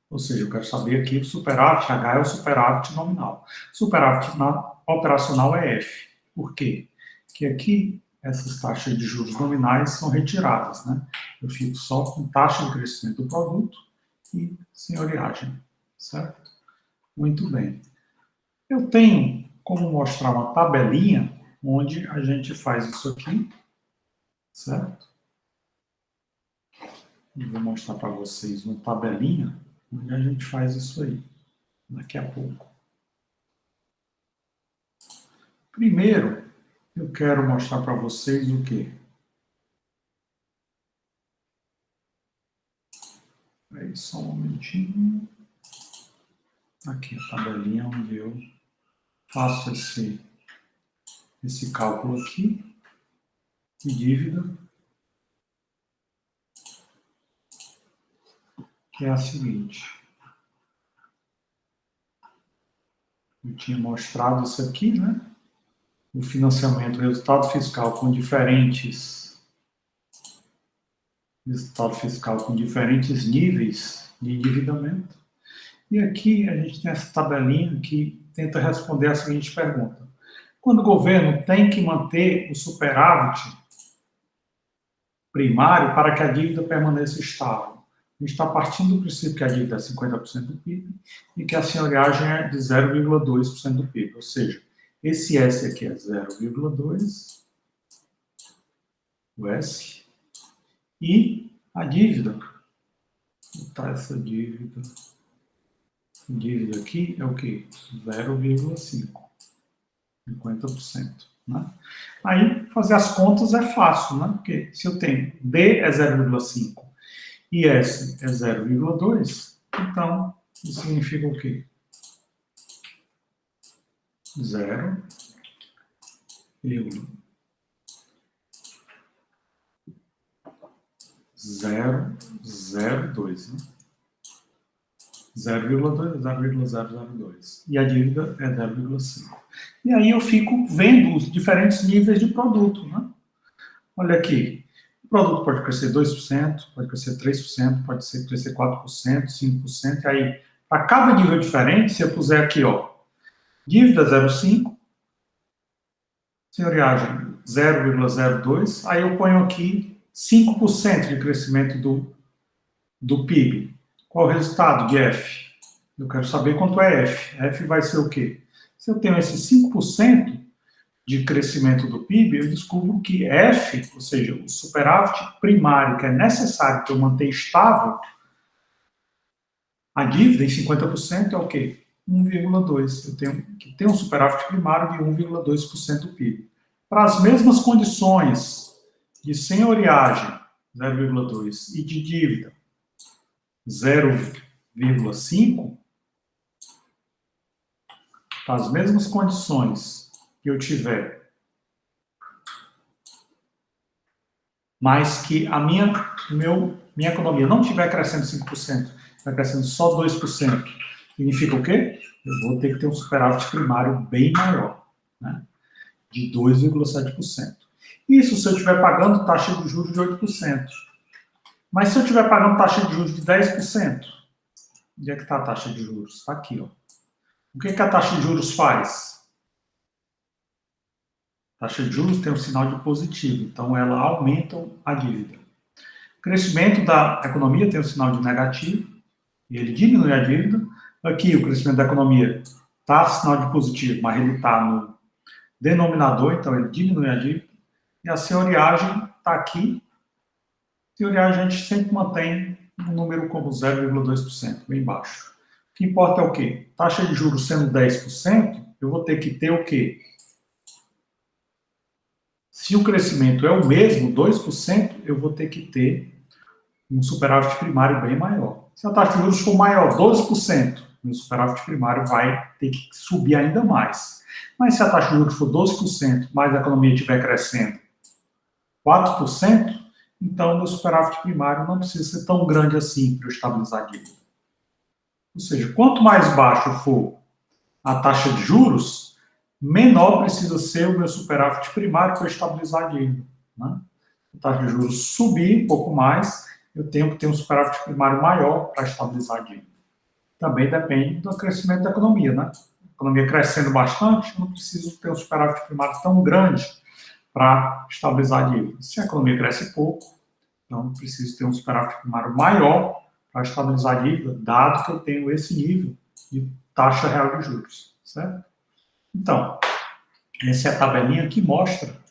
Ou seja, eu quero saber aqui o superávit, H é o superávit nominal. Superávit operacional é F. Por quê? Porque aqui essas taxas de juros nominais são retiradas, né? Eu fico só com taxa de crescimento do produto e senhoriagem, certo? Muito bem. Eu tenho como mostrar uma tabelinha onde a gente faz isso aqui, certo? E vou mostrar para vocês uma tabelinha onde a gente faz isso aí, daqui a pouco. Primeiro, eu quero mostrar para vocês o quê? Aí, só um momentinho. Aqui a tabelinha onde eu faço esse cálculo aqui de dívida, que é a seguinte. Eu tinha mostrado isso aqui, né? O financiamento, o resultado fiscal com diferentes níveis de endividamento. E aqui a gente tem essa tabelinha que tenta responder a seguinte pergunta. Quando o governo tem que manter o superávit primário para que a dívida permaneça estável, a gente está partindo do princípio que a dívida é 50% do PIB e que a senhoriagem é de 0,2% do PIB, ou seja, esse S aqui é 0,2, o S, e a dívida, tá, essa dívida aqui é o quê? 0,5, 50%. Né? Aí, fazer as contas é fácil, né? Porque se eu tenho D é 0,5 e S é 0,2, então isso significa o quê? 0,002, né? 0,2, 0,002. E a dívida é 0,5. E aí eu fico vendo os diferentes níveis de produto, né? Olha aqui, o produto pode crescer 2%, pode crescer 3%, pode crescer 4%, 5%, e aí, para cada nível diferente, se eu puser aqui, ó, dívida 0,5, senhoriagem 0,02, aí eu ponho aqui 5% de crescimento do PIB. Qual o resultado de F? Eu quero saber quanto é F. F vai ser o quê? Se eu tenho esse 5% de crescimento do PIB, eu descubro que F, ou seja, o superávit primário que é necessário para eu manter estável a dívida em 50% é o quê? 1,2. Eu tenho que ter um superávit primário de 1,2% do PIB. Para as mesmas condições de senhoriagem, 0,2, e de dívida, 0,5, para as mesmas condições que eu tiver, mas que a minha economia não estiver crescendo 5%, está crescendo só 2%, significa o quê? Eu vou ter que ter um superávit primário bem maior, né? De 2,7%. Isso se eu estiver pagando taxa de juros de 8%. Mas se eu estiver pagando taxa de juros de 10%, onde é que está a taxa de juros? Está aqui, ó. O que a taxa de juros faz? A taxa de juros tem um sinal de positivo, então ela aumenta a dívida. O crescimento da economia tem um sinal de negativo, e ele diminui a dívida. Aqui, o crescimento da economia está sinal de positivo, mas ele está no denominador, então ele diminui a dívida. E a senhoriagem está aqui. A senhoriagem a gente sempre mantém um número como 0,2%, bem baixo. O que importa é o quê? Taxa de juros sendo 10%, eu vou ter que ter o quê? Se o crescimento é o mesmo, 2%, eu vou ter que ter um superávit primário bem maior. Se a taxa de juros for maior, 12%, o superávit primário vai ter que subir ainda mais. Mas se a taxa de juros for 12%, mas a economia estiver crescendo 4%, então o meu superávit primário não precisa ser tão grande assim para eu estabilizar a dívida. Ou seja, quanto mais baixo for a taxa de juros, menor precisa ser o meu superávit primário para estabilizar a dívida. Né? A taxa de juros subir um pouco mais, eu tenho que ter um superávit primário maior para estabilizar a dívida. Também depende do crescimento da economia. Né? A economia crescendo bastante, eu não preciso ter um superávit primário tão grande para estabilizar a dívida. Se a economia cresce pouco, então eu preciso ter um superávit primário maior para estabilizar a dívida, dado que eu tenho esse nível de taxa real de juros. Certo? Então, essa é a tabelinha que mostra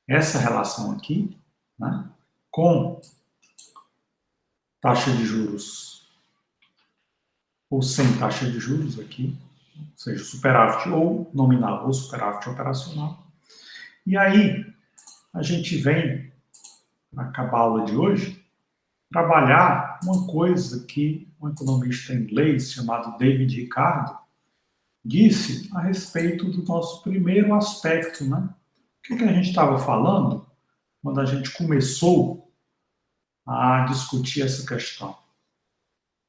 essa relação aqui, né, com taxa de juros ou sem taxa de juros aqui, ou seja, superávit ou nominal ou superávit operacional. E aí, a gente vem, na cabala de hoje, trabalhar uma coisa que um economista inglês chamado David Ricardo disse a respeito do nosso primeiro aspecto, né? O que a gente estava falando quando a gente começou a discutir essa questão?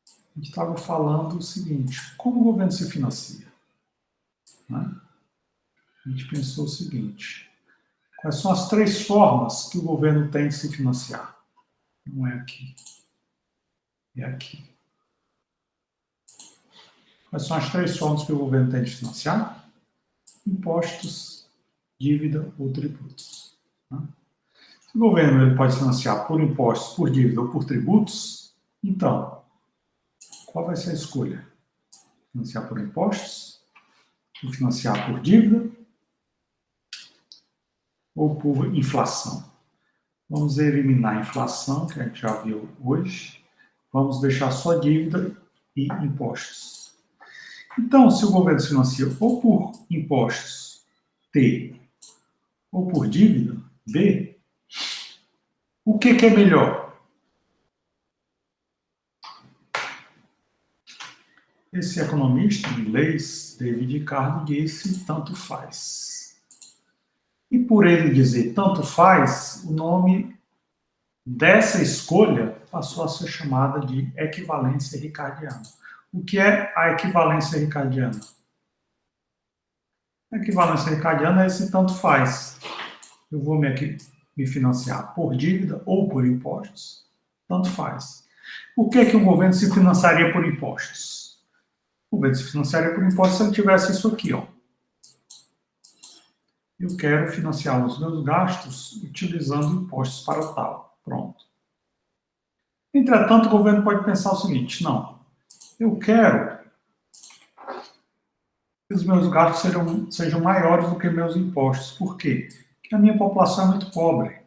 A gente estava falando o seguinte: como o governo se financia? Né? A gente pensou o seguinte: quais são as 3 formas que o governo tem de se financiar? Não é aqui, é aqui. Quais são as 3 formas que o governo tem de financiar? Impostos, dívida ou tributos. Né? Se o governo ele pode financiar por impostos, por dívida ou por tributos, então, qual vai ser a escolha? Financiar por impostos? Ou financiar por dívida? Ou por inflação? Vamos eliminar a inflação, que a gente já viu hoje. Vamos deixar só dívida e impostos. Então, se o governo se financia ou por impostos, T, ou por dívida, B, o que é melhor? Esse economista inglês, David Ricardo, disse tanto faz. E por ele dizer tanto faz, o nome dessa escolha passou a ser chamada de equivalência ricardiana. O que é a equivalência ricardiana? A equivalência ricardiana é esse tanto faz. Eu vou me financiar por dívida ou por impostos, tanto faz. Por que o governo se financiaria por impostos? O governo se financiaria por impostos se ele tivesse isso aqui, ó. Eu quero financiar os meus gastos utilizando impostos para tal. Pronto. Entretanto, o governo pode pensar o seguinte: não, eu quero que os meus gastos sejam maiores do que meus impostos. Por quê? Porque a minha população é muito pobre.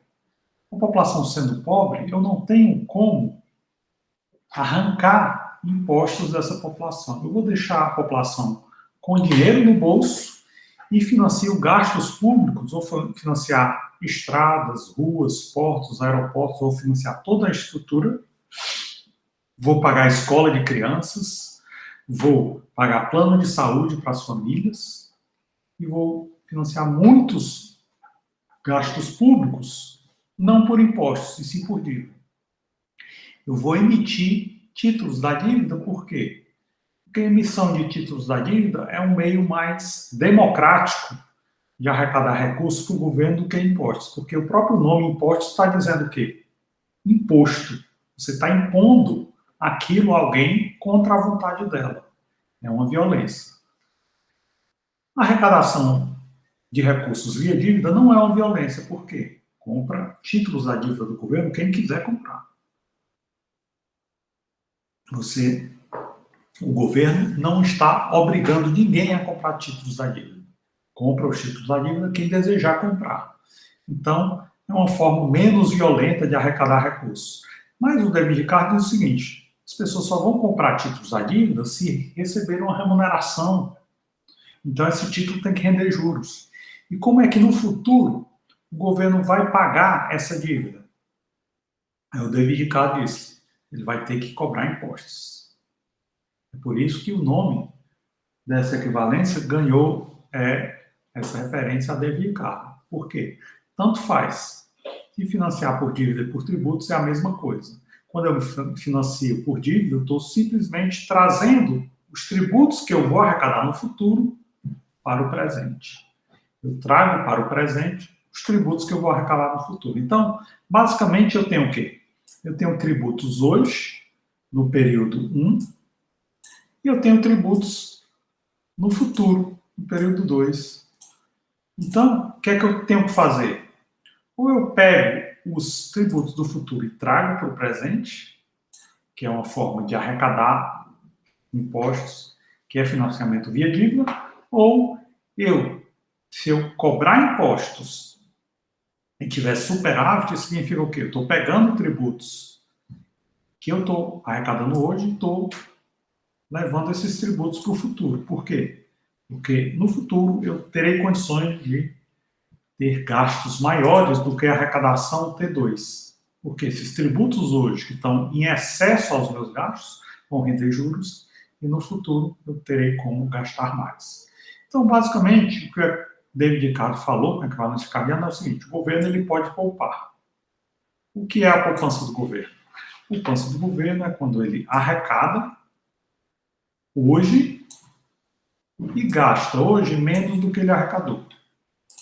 A população sendo pobre, eu não tenho como arrancar impostos dessa população. Eu vou deixar a população com dinheiro no bolso e financio gastos públicos, ou financiar estradas, ruas, portos, aeroportos, ou financiar toda a estrutura. Vou pagar a escola de crianças, vou pagar plano de saúde para as famílias e vou financiar muitos gastos públicos, não por impostos, e sim por dívida. Eu vou emitir títulos da dívida, por quê? Porque a emissão de títulos da dívida é um meio mais democrático de arrecadar recursos para o governo do que impostos, porque o próprio nome impostos está dizendo o quê? Imposto. Você está impondo aquilo a alguém contra a vontade dela. É uma violência. A arrecadação de recursos via dívida não é uma violência, por quê? Compra títulos da dívida do governo quem quiser comprar. O governo não está obrigando ninguém a comprar títulos da dívida. Compra os títulos da dívida quem desejar comprar. Então, é uma forma menos violenta de arrecadar recursos. Mas o David Ricardo diz o seguinte: as pessoas só vão comprar títulos da dívida se receberem uma remuneração. Então, esse título tem que render juros. E como é que no futuro o governo vai pagar essa dívida? Aí o David Ricardo disse: ele vai ter que cobrar impostos. É por isso que o nome dessa equivalência ganhou essa referência a David Ricardo. Por quê? Tanto faz. Se financiar por dívida e por tributos é a mesma coisa. Quando eu me financio por dívida, eu estou simplesmente trazendo os tributos que eu vou arrecadar no futuro para o presente. Eu trago para o presente os tributos que eu vou arrecadar no futuro. Então, basicamente, eu tenho o quê? Eu tenho tributos hoje, no período 1, e eu tenho tributos no futuro, no período 2. Então, o que é que eu tenho que fazer? Ou eu pego os tributos do futuro e trago para o presente, que é uma forma de arrecadar impostos, que é financiamento via dívida, ou se eu cobrar impostos e tiver superávit, isso significa o quê? Eu estou pegando tributos que eu estou arrecadando hoje e estou levando esses tributos para o futuro. Por quê? Porque no futuro eu terei condições de ter gastos maiores do que a arrecadação T2. Porque esses tributos hoje, que estão em excesso aos meus gastos, vão render juros, e no futuro eu terei como gastar mais. Então, basicamente, o que o David Ricardo falou com a equivalência cardiana é o seguinte: o governo ele pode poupar. O que é a poupança do governo? A poupança do governo é quando ele arrecada hoje e gasta hoje menos do que ele arrecadou.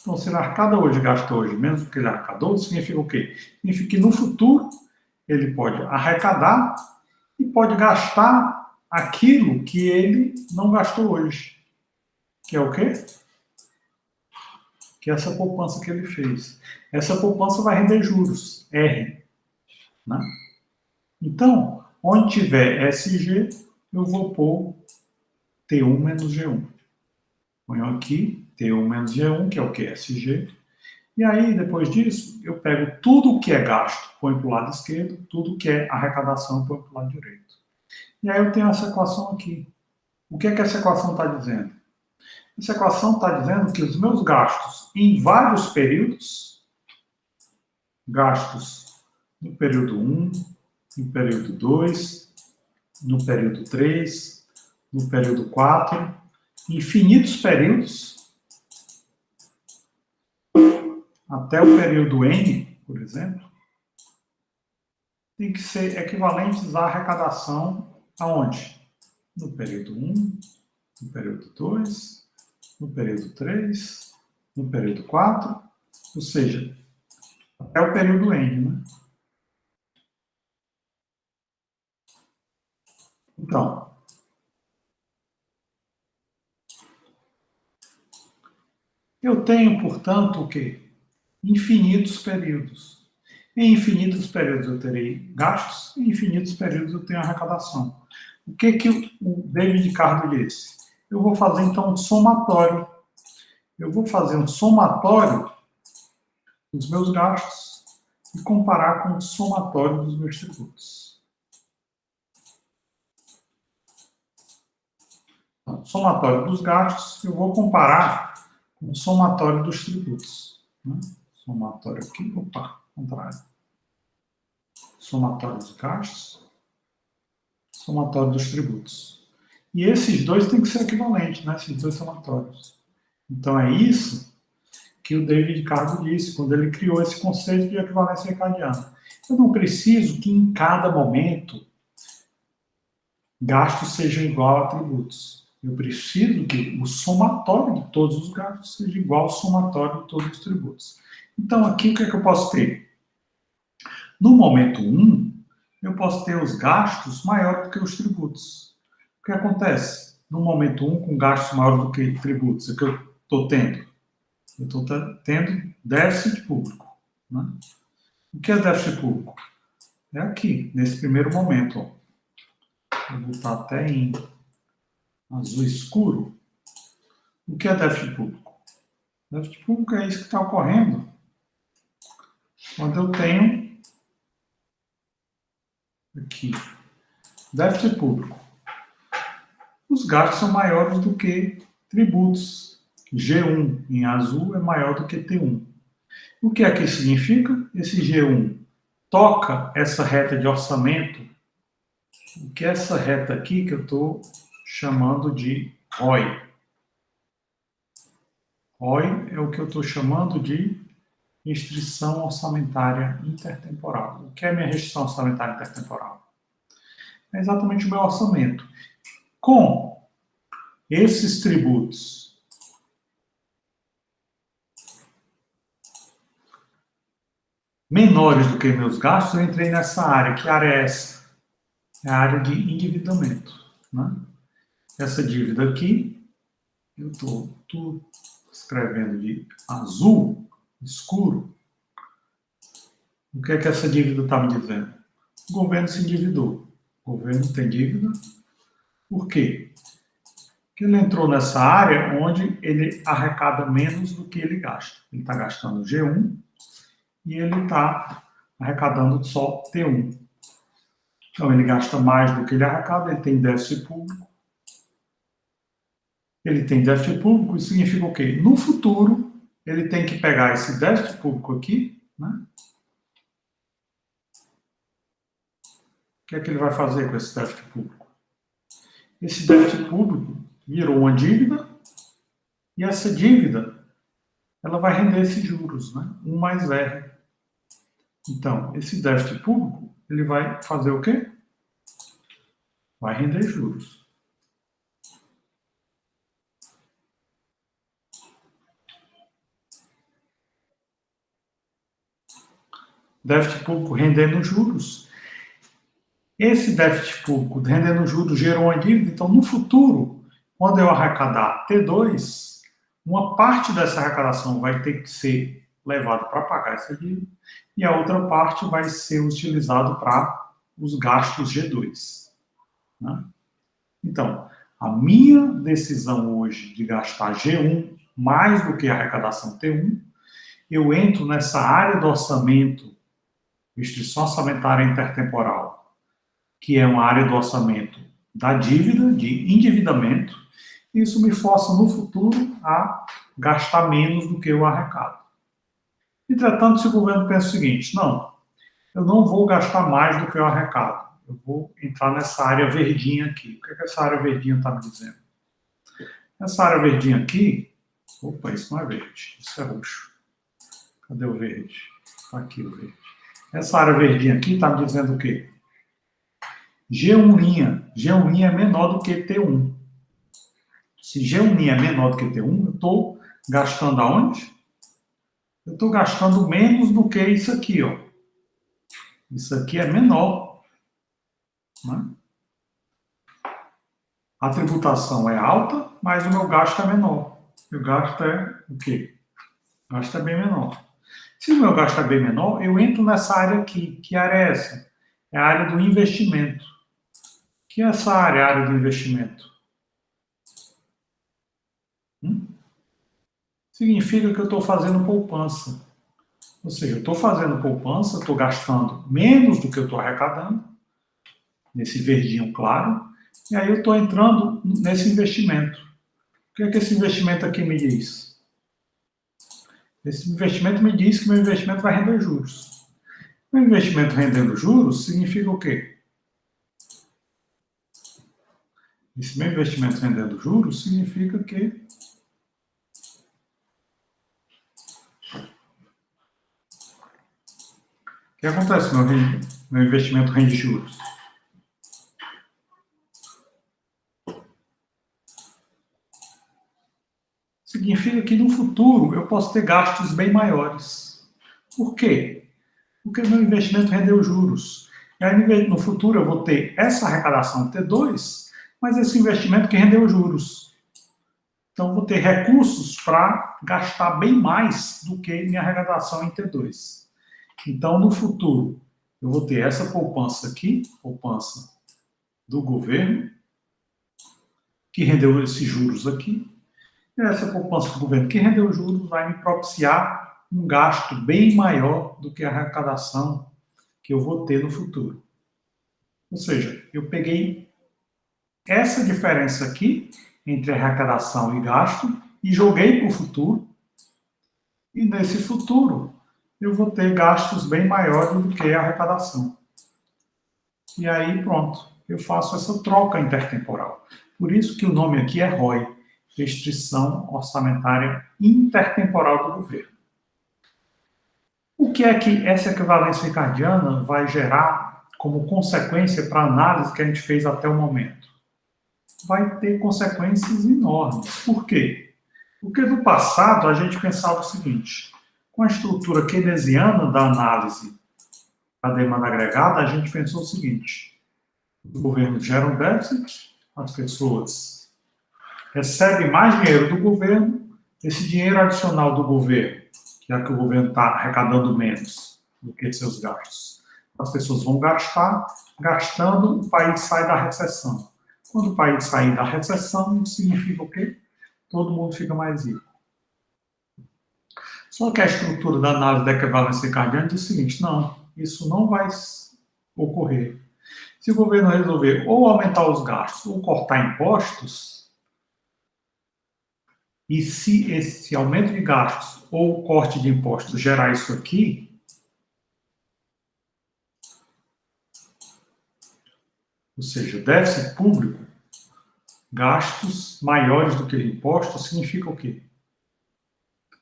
Então, se ele arrecada hoje e gasta hoje menos do que ele arrecadou, significa o quê? Significa que no futuro ele pode arrecadar e pode gastar aquilo que ele não gastou hoje. Que é o quê? Que é essa poupança que ele fez. Essa poupança vai render juros, R. Né? Então, onde tiver SG, eu vou pôr T1 menos G1. Ponho aqui T1 menos G1, que é o que? SG. E aí, depois disso, eu pego tudo que é gasto, põe para o lado esquerdo, tudo que é arrecadação, põe para o lado direito. E aí eu tenho essa equação aqui. O que é que essa equação está dizendo? Essa equação está dizendo que os meus gastos em vários períodos, gastos no período 1, no período 2, no período 3, no período 4, infinitos períodos, até o período N, por exemplo, tem que ser equivalentes à arrecadação aonde? No período 1, no período 2, no período 3, no período 4, ou seja, até o período N, né? Então, eu tenho, portanto, o quê? Infinitos períodos. Em infinitos períodos eu terei gastos, em infinitos períodos eu tenho arrecadação. O que o David Ricardo disse? Eu vou fazer, então, um somatório. Eu vou fazer um somatório dos meus gastos e comparar com o somatório dos meus tributos. Então, somatório dos gastos, eu vou comparar com o somatório dos tributos. Né? Somatório aqui, opa, contrário. Somatório dos gastos, somatório dos tributos. E esses dois têm que ser equivalentes, né? Esses dois somatórios. Então é isso que o David Ricardo disse quando ele criou esse conceito de equivalência ricardiana. Eu não preciso que em cada momento gastos sejam igual a tributos. Eu preciso que o somatório de todos os gastos seja igual ao somatório de todos os tributos. Então aqui o que é que eu posso ter? No momento 1, eu posso ter os gastos maiores do que os tributos. O que acontece? No momento 1, com gastos maiores do que tributos, o que eu estou tendo? Eu estou tendo déficit público. Né? O que é déficit público? É aqui, nesse primeiro momento. Ó. Vou botar até em azul escuro. O que é déficit público? Déficit público é isso que está ocorrendo quando eu tenho aqui déficit público. Os gastos são maiores do que tributos. G1 em azul é maior do que T1. O que aqui significa? Esse G1 toca essa reta de orçamento. O que é essa reta aqui que eu estou chamando de ROI? ROI é o que eu estou chamando de restrição orçamentária intertemporal. O que é minha restrição orçamentária intertemporal? É exatamente o meu orçamento. Com esses tributos menores do que meus gastos, eu entrei nessa área. Que área é essa? É a área de endividamento. Né? Essa dívida aqui, eu estou escrevendo de azul escuro. O que é que essa dívida está me dizendo? O governo se endividou. O governo tem dívida. Por quê? Porque ele entrou nessa área onde ele arrecada menos do que ele gasta. Ele está gastando G1 e ele está arrecadando só T1. Então, ele gasta mais do que ele arrecada, ele tem déficit público. Ele tem déficit público, isso significa o quê? No futuro, ele tem que pegar esse déficit público aqui, né? que é que ele vai fazer com esse déficit público? Esse déficit público virou uma dívida, e essa dívida ela vai render esses juros, né? 1 mais R. Então, esse déficit público, ele vai fazer o quê? Vai render juros. Déficit público rendendo juros. Esse déficit público rendendo juros gerou uma dívida, então no futuro, quando eu arrecadar T2, uma parte dessa arrecadação vai ter que ser levada para pagar essa dívida e a outra parte vai ser utilizada para os gastos G2. Né? Então, a minha decisão hoje de gastar G1 mais do que a arrecadação T1, eu entro nessa área do orçamento, restrição orçamentária intertemporal, que é uma área do orçamento da dívida, de endividamento, e isso me força no futuro a gastar menos do que eu arrecado. Entretanto, se o governo pensa o seguinte, não, eu não vou gastar mais do que eu arrecado, eu vou entrar nessa área verdinha aqui. O que é que essa área verdinha está me dizendo? Essa área verdinha aqui, opa, isso não é verde, isso é roxo. Cadê o verde? Está aqui o verde. Essa área verdinha aqui está me dizendo o quê? G1' é menor do que T1. Se G1' é menor do que T1, eu estou gastando aonde? Eu estou gastando menos do que isso aqui, ó. Isso aqui é menor. Né? A tributação é alta, mas o meu gasto é menor. Meu gasto é o quê? O gasto é bem menor. Se o meu gasto é bem menor, eu entro nessa área aqui. Que área é essa? É a área do investimento. O que é essa área, a área do investimento? Significa que eu estou fazendo poupança. Ou seja, eu estou fazendo poupança, estou gastando menos do que eu estou arrecadando, nesse verdinho claro, e aí eu estou entrando nesse investimento. O que é que esse investimento aqui me diz? Esse investimento me diz que meu investimento vai render juros. Meu investimento rendendo juros significa o quê? Esse meu investimento rendendo juros significa que o que acontece? Meu investimento rende juros. Significa que no futuro eu posso ter gastos bem maiores. Por quê? Porque meu investimento rendeu juros. E aí no futuro eu vou ter essa arrecadação T2, mas esse investimento que rendeu juros. Então eu vou ter recursos para gastar bem mais do que minha arrecadação em T2. Então no futuro eu vou ter essa poupança aqui, poupança do governo, que rendeu esses juros aqui, e essa poupança do governo que rendeu juros vai me propiciar um gasto bem maior do que a arrecadação que eu vou ter no futuro. Ou seja, eu peguei essa diferença aqui entre arrecadação e gasto e joguei para o futuro. E nesse futuro eu vou ter gastos bem maiores do que a arrecadação. E aí pronto, eu faço essa troca intertemporal. Por isso que o nome aqui é ROI, Restrição Orçamentária Intertemporal do Governo. O que é que essa equivalência ricardiana vai gerar como consequência para a análise que a gente fez até o momento? Vai ter consequências enormes. Por quê? Porque no passado a gente pensava o seguinte, com a estrutura keynesiana da análise da demanda agregada, a gente pensou o seguinte, os governos geram déficit, as pessoas recebem mais dinheiro do governo, esse dinheiro adicional do governo, já que o governo está arrecadando menos do que seus gastos, as pessoas vão gastar, gastando, o país sai da recessão. Quando o país sair da recessão, significa o quê? Todo mundo fica mais rico. Só que a estrutura da análise da equivalência ricardiana diz o seguinte, não, isso não vai ocorrer. Se o governo resolver ou aumentar os gastos ou cortar impostos, e se esse aumento de gastos ou corte de impostos gerar isso aqui, Ou seja, déficit público, gastos maiores do que impostos, significa o quê?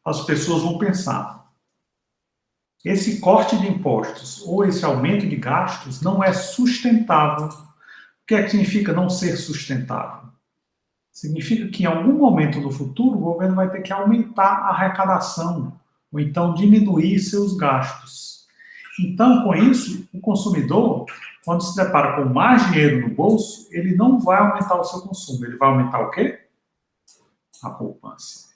As pessoas vão pensar, esse corte de impostos ou esse aumento de gastos não é sustentável. O que é que significa não ser sustentável? Significa que em algum momento no futuro o governo vai ter que aumentar a arrecadação ou então diminuir seus gastos. Então, com isso, o consumidor, quando se depara com mais dinheiro no bolso, ele não vai aumentar o seu consumo. Ele vai aumentar o quê? A poupança.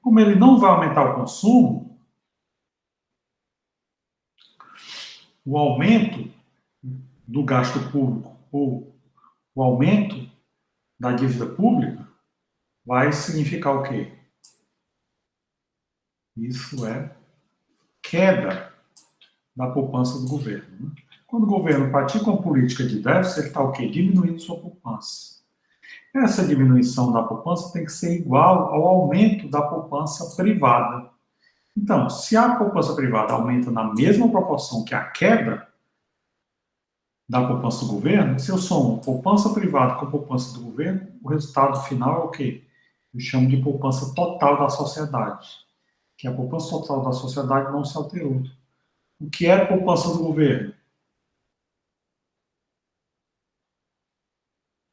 Como ele não vai aumentar o consumo, o aumento do gasto público ou o aumento da dívida pública vai significar o quê? Isso é queda da poupança do governo. Né? Quando o governo pratica uma política de déficit, ele está o quê? Diminuindo sua poupança. Essa diminuição da poupança tem que ser igual ao aumento da poupança privada. Então, se a poupança privada aumenta na mesma proporção que a queda da poupança do governo, se eu somo poupança privada com poupança do governo, o resultado final é o quê? Eu chamo de poupança total da sociedade. Que a poupança total da sociedade não se alterou. O que é poupança do governo?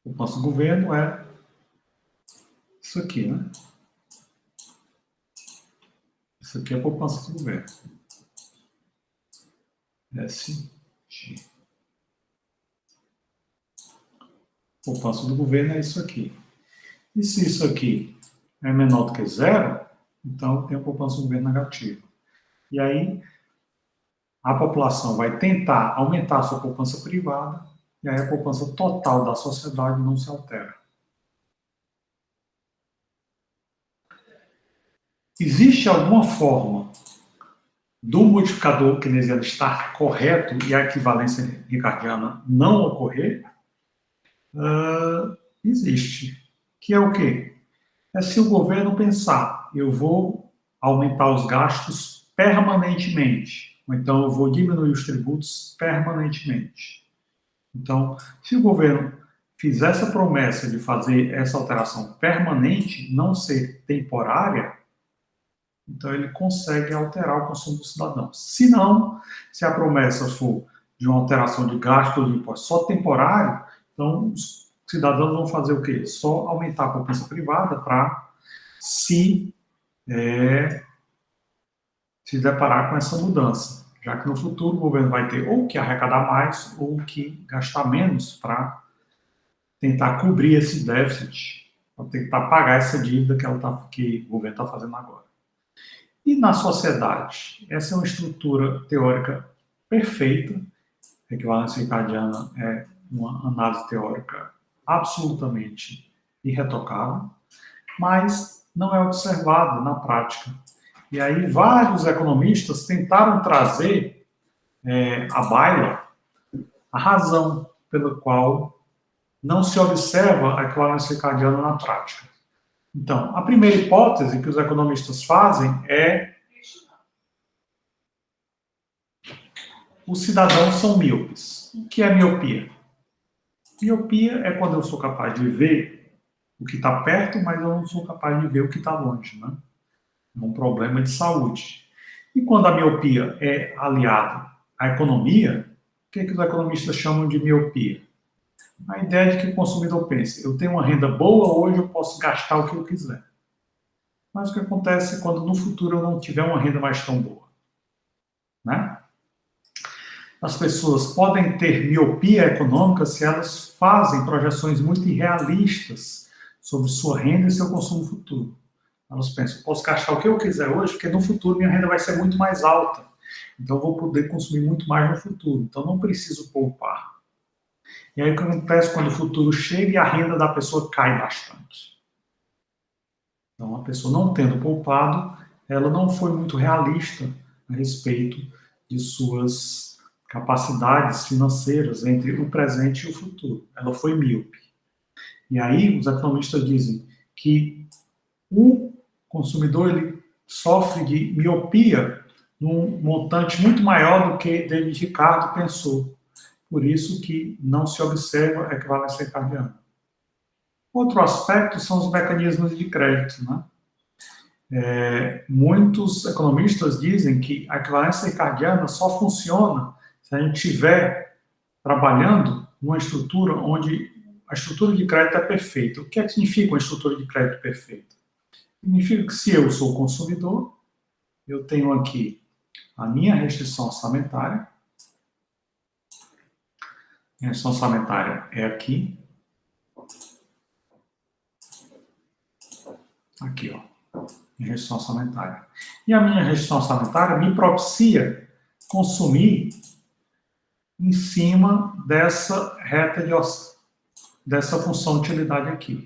Poupança do governo é isso aqui, né? Isso aqui é poupança do governo. SG. Poupança do governo é isso aqui. E se isso aqui é menor do que zero, então tem a poupança do governo negativa. E aí a população vai tentar aumentar a sua poupança privada e aí a poupança total da sociedade não se altera. Existe alguma forma do modificador keynesiano estar correto e a equivalência ricardiana não ocorrer? Existe. Que é o quê? É se o governo pensar, eu vou aumentar os gastos permanentemente, ou então eu vou diminuir os tributos permanentemente. Então, se o governo fizer essa promessa de fazer essa alteração permanente, não ser temporária, então ele consegue alterar o consumo do cidadão. Se não, se a promessa for de uma alteração de gasto ou de imposto só temporário, então os cidadãos vão fazer o quê? Só aumentar a poupança privada para se deparar com essa mudança, já que no futuro o governo vai ter ou que arrecadar mais ou que gastar menos para tentar cobrir esse déficit, para tentar pagar essa dívida que o governo está fazendo agora. E na sociedade? Essa é uma estrutura teórica perfeita. A equivalência ricardiana é uma análise teórica absolutamente irretocável, mas não é observada na prática. E aí vários economistas tentaram trazer à baila a razão pela qual não se observa a equivalência ricardiana na prática. Então, a primeira hipótese que os economistas fazem é os cidadãos são míopes. O que é miopia? Miopia é quando eu sou capaz de ver o que está perto, mas eu não sou capaz de ver o que está longe, né? É um problema de saúde. E quando a miopia é aliada à economia, o que os economistas chamam de miopia? A ideia de que o consumidor pensa, eu tenho uma renda boa, hoje eu posso gastar o que eu quiser. Mas o que acontece quando no futuro eu não tiver uma renda mais tão boa? Né? As pessoas podem ter miopia econômica se elas fazem projeções muito irrealistas sobre sua renda e seu consumo futuro. Elas pensam, posso gastar o que eu quiser hoje, porque no futuro minha renda vai ser muito mais alta. Então eu vou poder consumir muito mais no futuro. Então não preciso poupar. E aí o que acontece quando o futuro chega e a renda da pessoa cai bastante? Então a pessoa não tendo poupado, ela não foi muito realista a respeito de suas capacidades financeiras entre o presente e o futuro. Ela foi míope. E aí os economistas dizem que o consumidor ele sofre de miopia num montante muito maior do que David Ricardo pensou. por isso que não se observa a equivalência ricardiana. Outro aspecto são os mecanismos de crédito, né? Muitos economistas dizem que a equivalência ricardiana só funciona se a gente estiver trabalhando numa estrutura onde a estrutura de crédito é perfeita. O que é que significa uma estrutura de crédito perfeita? Significa que se eu sou consumidor, eu tenho aqui a minha restrição orçamentária. Minha restrição orçamentária é aqui. Aqui, ó. Minha restrição orçamentária. E a minha restrição orçamentária me propicia consumir em cima dessa reta dessa função de utilidade aqui.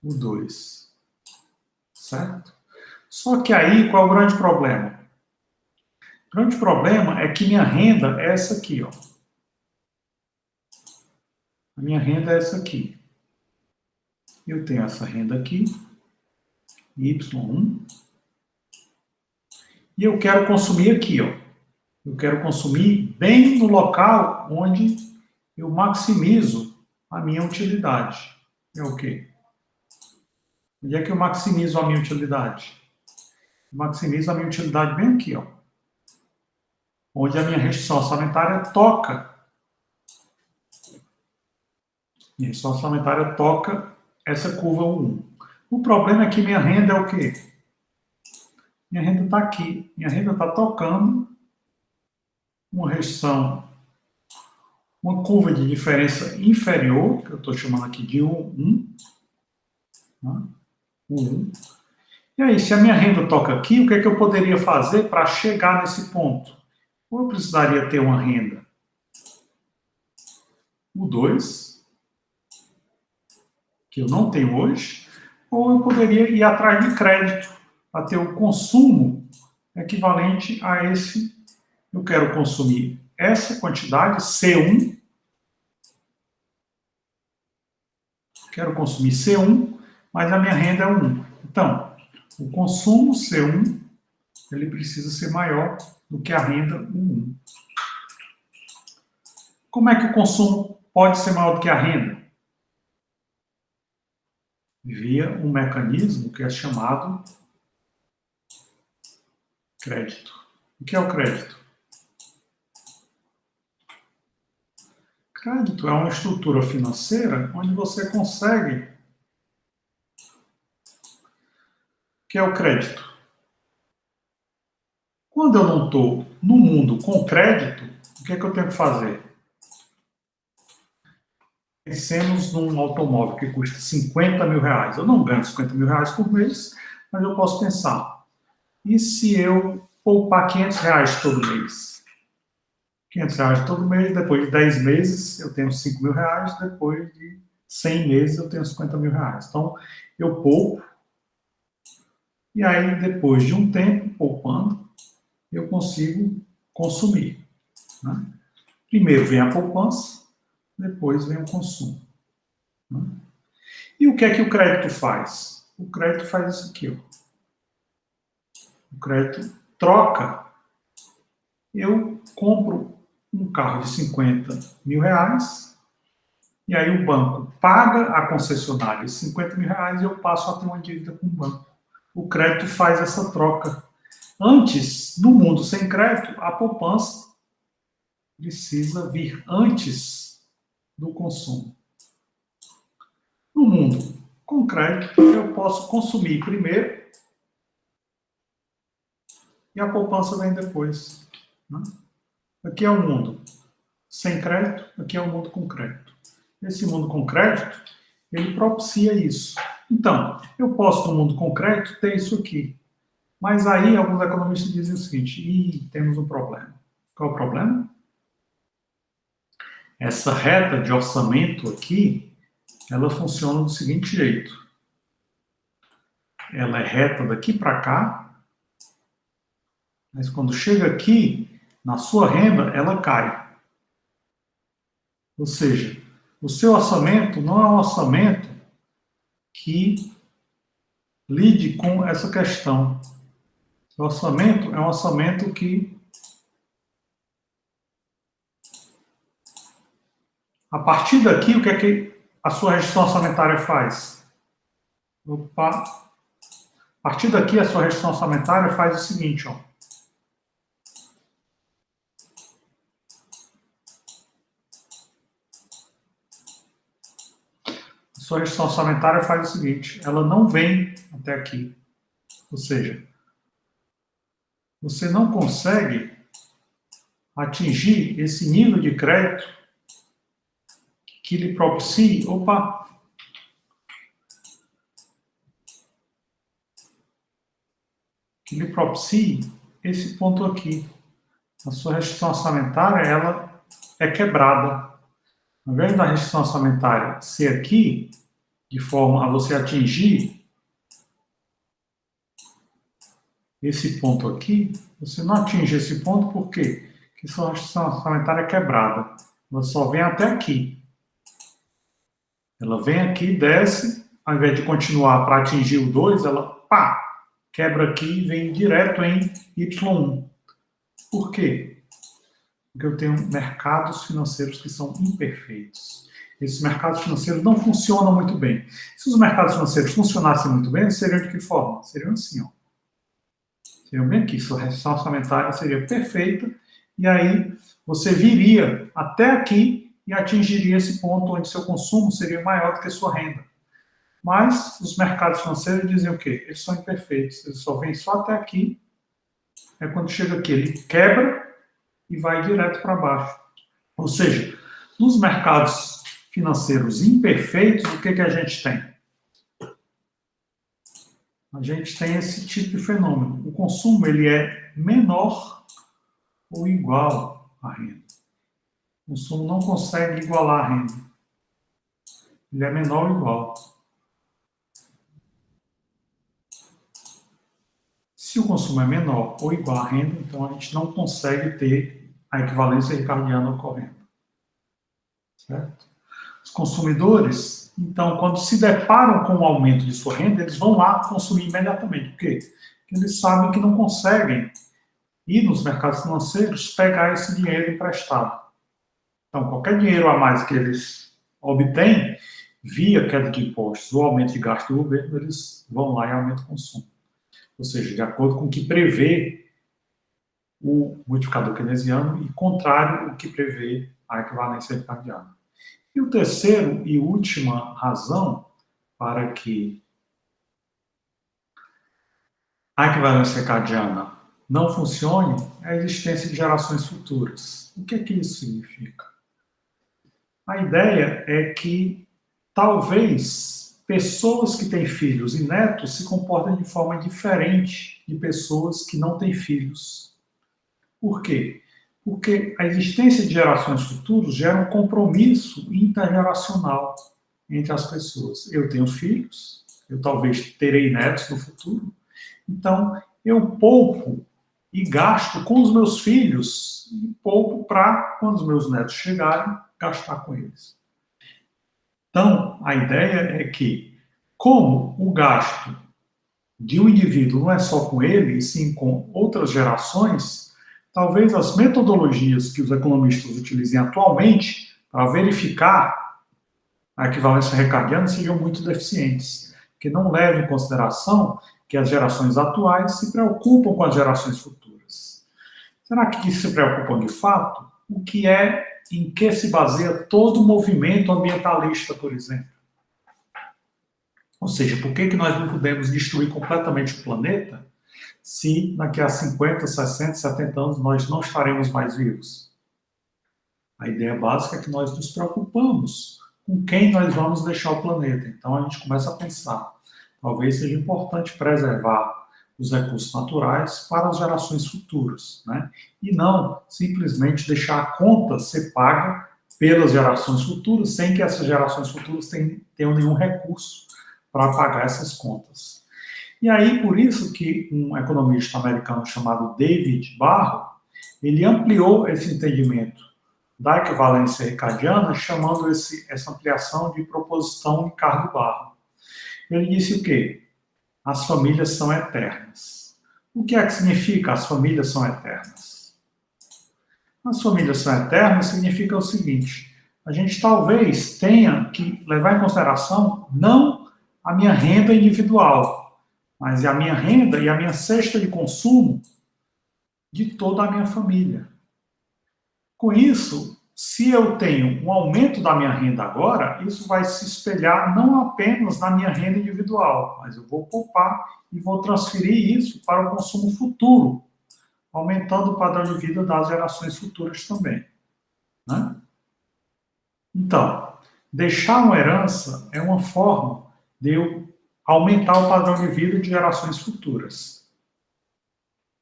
O 2. Certo? Só que aí, qual é o grande problema? O grande problema é que minha renda é essa aqui, ó. A minha renda é essa aqui. Eu tenho essa renda aqui, Y1, e eu quero consumir aqui, ó. Eu quero consumir bem no local onde eu maximizo a minha utilidade. É o quê? Onde é que eu maximizo a minha utilidade? Eu maximizo a minha utilidade bem aqui, ó. Onde a minha restrição orçamentária toca. Minha restrição orçamentária toca essa curva 1. O problema é que minha renda é o quê? Minha renda está aqui. Minha renda está tocando uma restrição, uma curva de diferença inferior, que eu estou chamando aqui de 1. Né? 1. E aí, se a minha renda toca aqui, o que é que eu poderia fazer para chegar nesse ponto? Ou eu precisaria ter uma renda o 2, que eu não tenho hoje, ou eu poderia ir atrás de crédito para ter o consumo equivalente a esse. Eu quero consumir essa quantidade, C1. Quero consumir C1, mas a minha renda é 1. Então, o consumo C1, ele precisa ser maior do que a renda 1. Como é que o consumo pode ser maior do que a renda? Via um mecanismo que é chamado crédito. O que é o crédito? Crédito é uma estrutura financeira onde você consegue... O que é o crédito? Quando eu não estou no mundo com crédito, o que é que eu tenho que fazer? Pensemos num automóvel que custa 50 mil reais. Eu não ganho 50 mil reais por mês, mas eu posso pensar, e se eu poupar 500 reais todo mês? 500 reais todo mês, depois de 10 meses eu tenho 5 mil reais, depois de 100 meses eu tenho 50 mil reais. Então, eu poupo, e aí depois de um tempo poupando, eu consigo consumir. Né? Primeiro vem a poupança, depois vem o consumo. Né? E o que é que o crédito faz? O crédito faz isso aqui. Ó. O crédito troca. Eu compro um carro de 50 mil reais, e aí o banco paga a concessionária 50 mil reais e eu passo a ter uma dívida com o banco. O crédito faz essa troca. Antes, no mundo sem crédito, a poupança precisa vir antes do consumo. No mundo com crédito, eu posso consumir primeiro e a poupança vem depois. Né? Aqui é o mundo sem crédito, aqui é o mundo com crédito. Esse mundo com crédito, ele propicia isso. Então, eu posso, no mundo com crédito, ter isso aqui. Mas aí, alguns economistas dizem o seguinte, temos um problema. Qual é o problema? Essa reta de orçamento aqui, ela funciona do seguinte jeito. Ela é reta daqui para cá, mas quando chega aqui, na sua renda, ela cai. Ou seja, o seu orçamento não é um orçamento que lide com essa questão. O orçamento é um orçamento que A partir daqui, o que é que a sua restrição orçamentária faz? Opa! A partir daqui, a sua restrição orçamentária faz o seguinte, ó. A sua restrição orçamentária faz o seguinte, ela não vem até aqui. Ou seja, você não consegue atingir esse nível de crédito que lhe propicie, que lhe propicie esse ponto aqui. A sua restrição orçamentária, ela é quebrada. Ao invés da restrição orçamentária ser aqui, de forma a você atingir esse ponto aqui, você não atinge esse ponto, por quê? Porque sua restrição orçamentária é quebrada. Ela só vem até aqui. Ela vem aqui, desce, ao invés de continuar para atingir o 2, ela, quebra aqui e vem direto em Y1. Por quê? Porque eu tenho mercados financeiros que são imperfeitos. Esses mercados financeiros não funcionam muito bem. Se os mercados financeiros funcionassem muito bem, seriam de que forma? Seriam assim, ó. Seriam bem aqui. Sua restrição orçamentária seria perfeita, e aí você viria até aqui e atingiria esse ponto onde seu consumo seria maior do que sua renda. Mas os mercados financeiros dizem o quê? Eles são imperfeitos. Eles só vêm só até aqui. É quando chega aqui, ele quebra e vai direto para baixo. Ou seja, nos mercados financeiros imperfeitos, o que a gente tem? A gente tem esse tipo de fenômeno. O consumo ele é menor ou igual à renda. O consumo não consegue igualar a renda. Ele é menor ou igual. Se o consumo é menor ou igual à renda, então a gente não consegue ter a equivalência ricardiana ocorrendo. Certo? Os consumidores, então, quando se deparam com o aumento de sua renda, eles vão lá consumir imediatamente. Por quê? Porque eles sabem que não conseguem ir nos mercados financeiros pegar esse dinheiro emprestado. Então, qualquer dinheiro a mais que eles obtêm, via queda de impostos ou aumento de gasto do governo, eles vão lá e aumentam o consumo. Ou seja, de acordo com o que prevê o modificador keynesiano e contrário ao que prevê a equivalência ricardiana. E o terceiro e última razão para que a equivalência ricardiana não funcione é a existência de gerações futuras. O que é que isso significa? A ideia é que talvez pessoas que têm filhos e netos se comportem de forma diferente de pessoas que não têm filhos. Por quê? Porque a existência de gerações futuras gera um compromisso intergeracional entre as pessoas. Eu tenho filhos, eu talvez terei netos no futuro, então eu poupo e gasto com os meus filhos e poupo para, quando os meus netos chegarem, gastar com eles. Então, a ideia é que, como o gasto de um indivíduo não é só com ele, e sim com outras gerações, talvez as metodologias que os economistas utilizem atualmente para verificar a equivalência ricardiana sejam muito deficientes, que não levam em consideração que as gerações atuais se preocupam com as gerações futuras. Será que se preocupam de fato? O que é em que se baseia todo o movimento ambientalista, por exemplo? Ou seja, por que nós não podemos destruir completamente o planeta se daqui a 50, 60, 70 anos nós não estaremos mais vivos? A ideia básica é que nós nos preocupamos com quem nós vamos deixar o planeta. Então a gente começa a pensar, talvez seja importante preservar os recursos naturais para as gerações futuras, né? E não simplesmente deixar a conta ser paga pelas gerações futuras, sem que essas gerações futuras tenham nenhum recurso para pagar essas contas. E aí, por isso que um economista americano chamado David Barro, ele ampliou esse entendimento da equivalência ricardiana, chamando essa ampliação de proposição Ricardo-Barro. Ele disse o quê? As famílias são eternas. O que é que significa as famílias são eternas? As famílias são eternas significa o seguinte, a gente talvez tenha que levar em consideração não a minha renda individual, mas a minha renda e a minha cesta de consumo de toda a minha família. Com isso, se eu tenho um aumento da minha renda agora, isso vai se espelhar não apenas na minha renda individual, mas eu vou poupar e vou transferir isso para o consumo futuro, aumentando o padrão de vida das gerações futuras também, né? Então, deixar uma herança é uma forma de eu aumentar o padrão de vida de gerações futuras.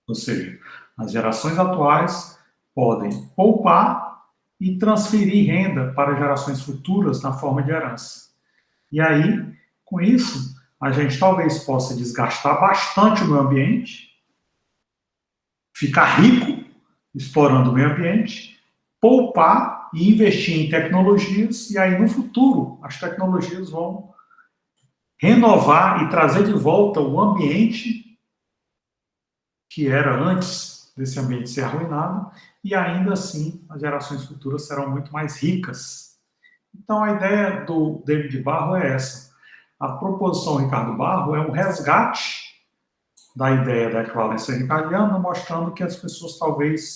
Ou seja, as gerações atuais podem poupar e transferir renda para gerações futuras na forma de herança. E aí, com isso, a gente talvez possa desgastar bastante o meio ambiente, ficar rico explorando o meio ambiente, poupar e investir em tecnologias, e aí no futuro as tecnologias vão renovar e trazer de volta o ambiente que era antes desse ambiente ser arruinado, e ainda assim as gerações futuras serão muito mais ricas. Então a ideia do David Barro é essa. A proposição Ricardo Barro é um resgate da ideia da equivalência ricardiana, mostrando que as pessoas talvez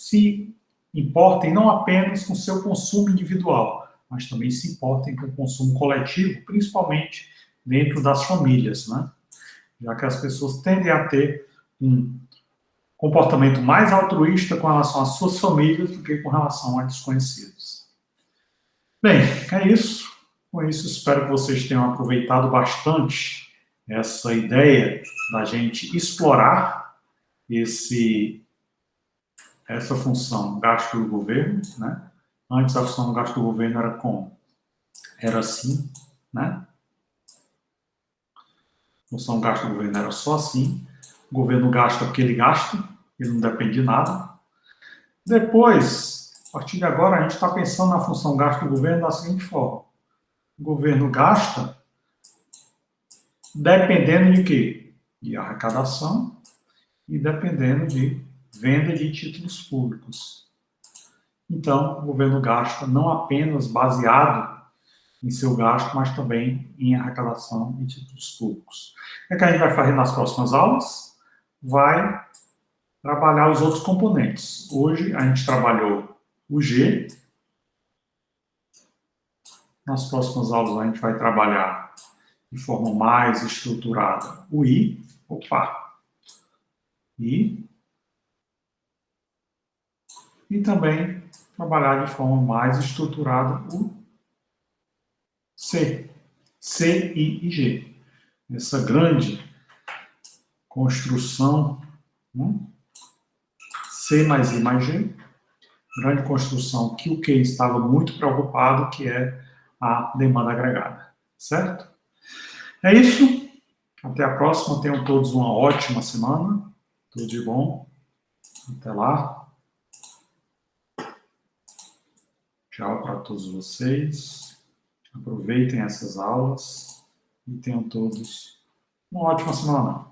se importem não apenas com seu consumo individual, mas também se importem com o consumo coletivo, principalmente dentro das famílias, né? Já que as pessoas tendem a ter um comportamento mais altruísta com relação às suas famílias do que com relação a desconhecidos. Bem, é isso. Com isso, espero que vocês tenham aproveitado bastante essa ideia da gente explorar essa função gasto do governo, né? Antes a função do gasto do governo era como? Era assim, né? A função gasto do governo era só assim. O governo gasta porque ele gasta, ele não depende de nada. Depois, a partir de agora, a gente está pensando na função gasto do governo da seguinte forma. O governo gasta dependendo de quê? De arrecadação e dependendo de venda de títulos públicos. Então, o governo gasta não apenas baseado em seu gasto, mas também em arrecadação e títulos públicos. O que a gente vai fazer nas próximas aulas? Vai trabalhar os outros componentes. Hoje a gente trabalhou o G. Nas próximas aulas a gente vai trabalhar de forma mais estruturada o I. I. E também trabalhar de forma mais estruturada o C. C, I e G. Essa grande construção, C mais I mais G, grande construção que o Keynes estava muito preocupado, que é a demanda agregada, certo? É isso. Até a próxima. Tenham todos uma ótima semana. Tudo de bom. Até lá. Tchau para todos vocês. Aproveitem essas aulas e tenham todos uma ótima semana.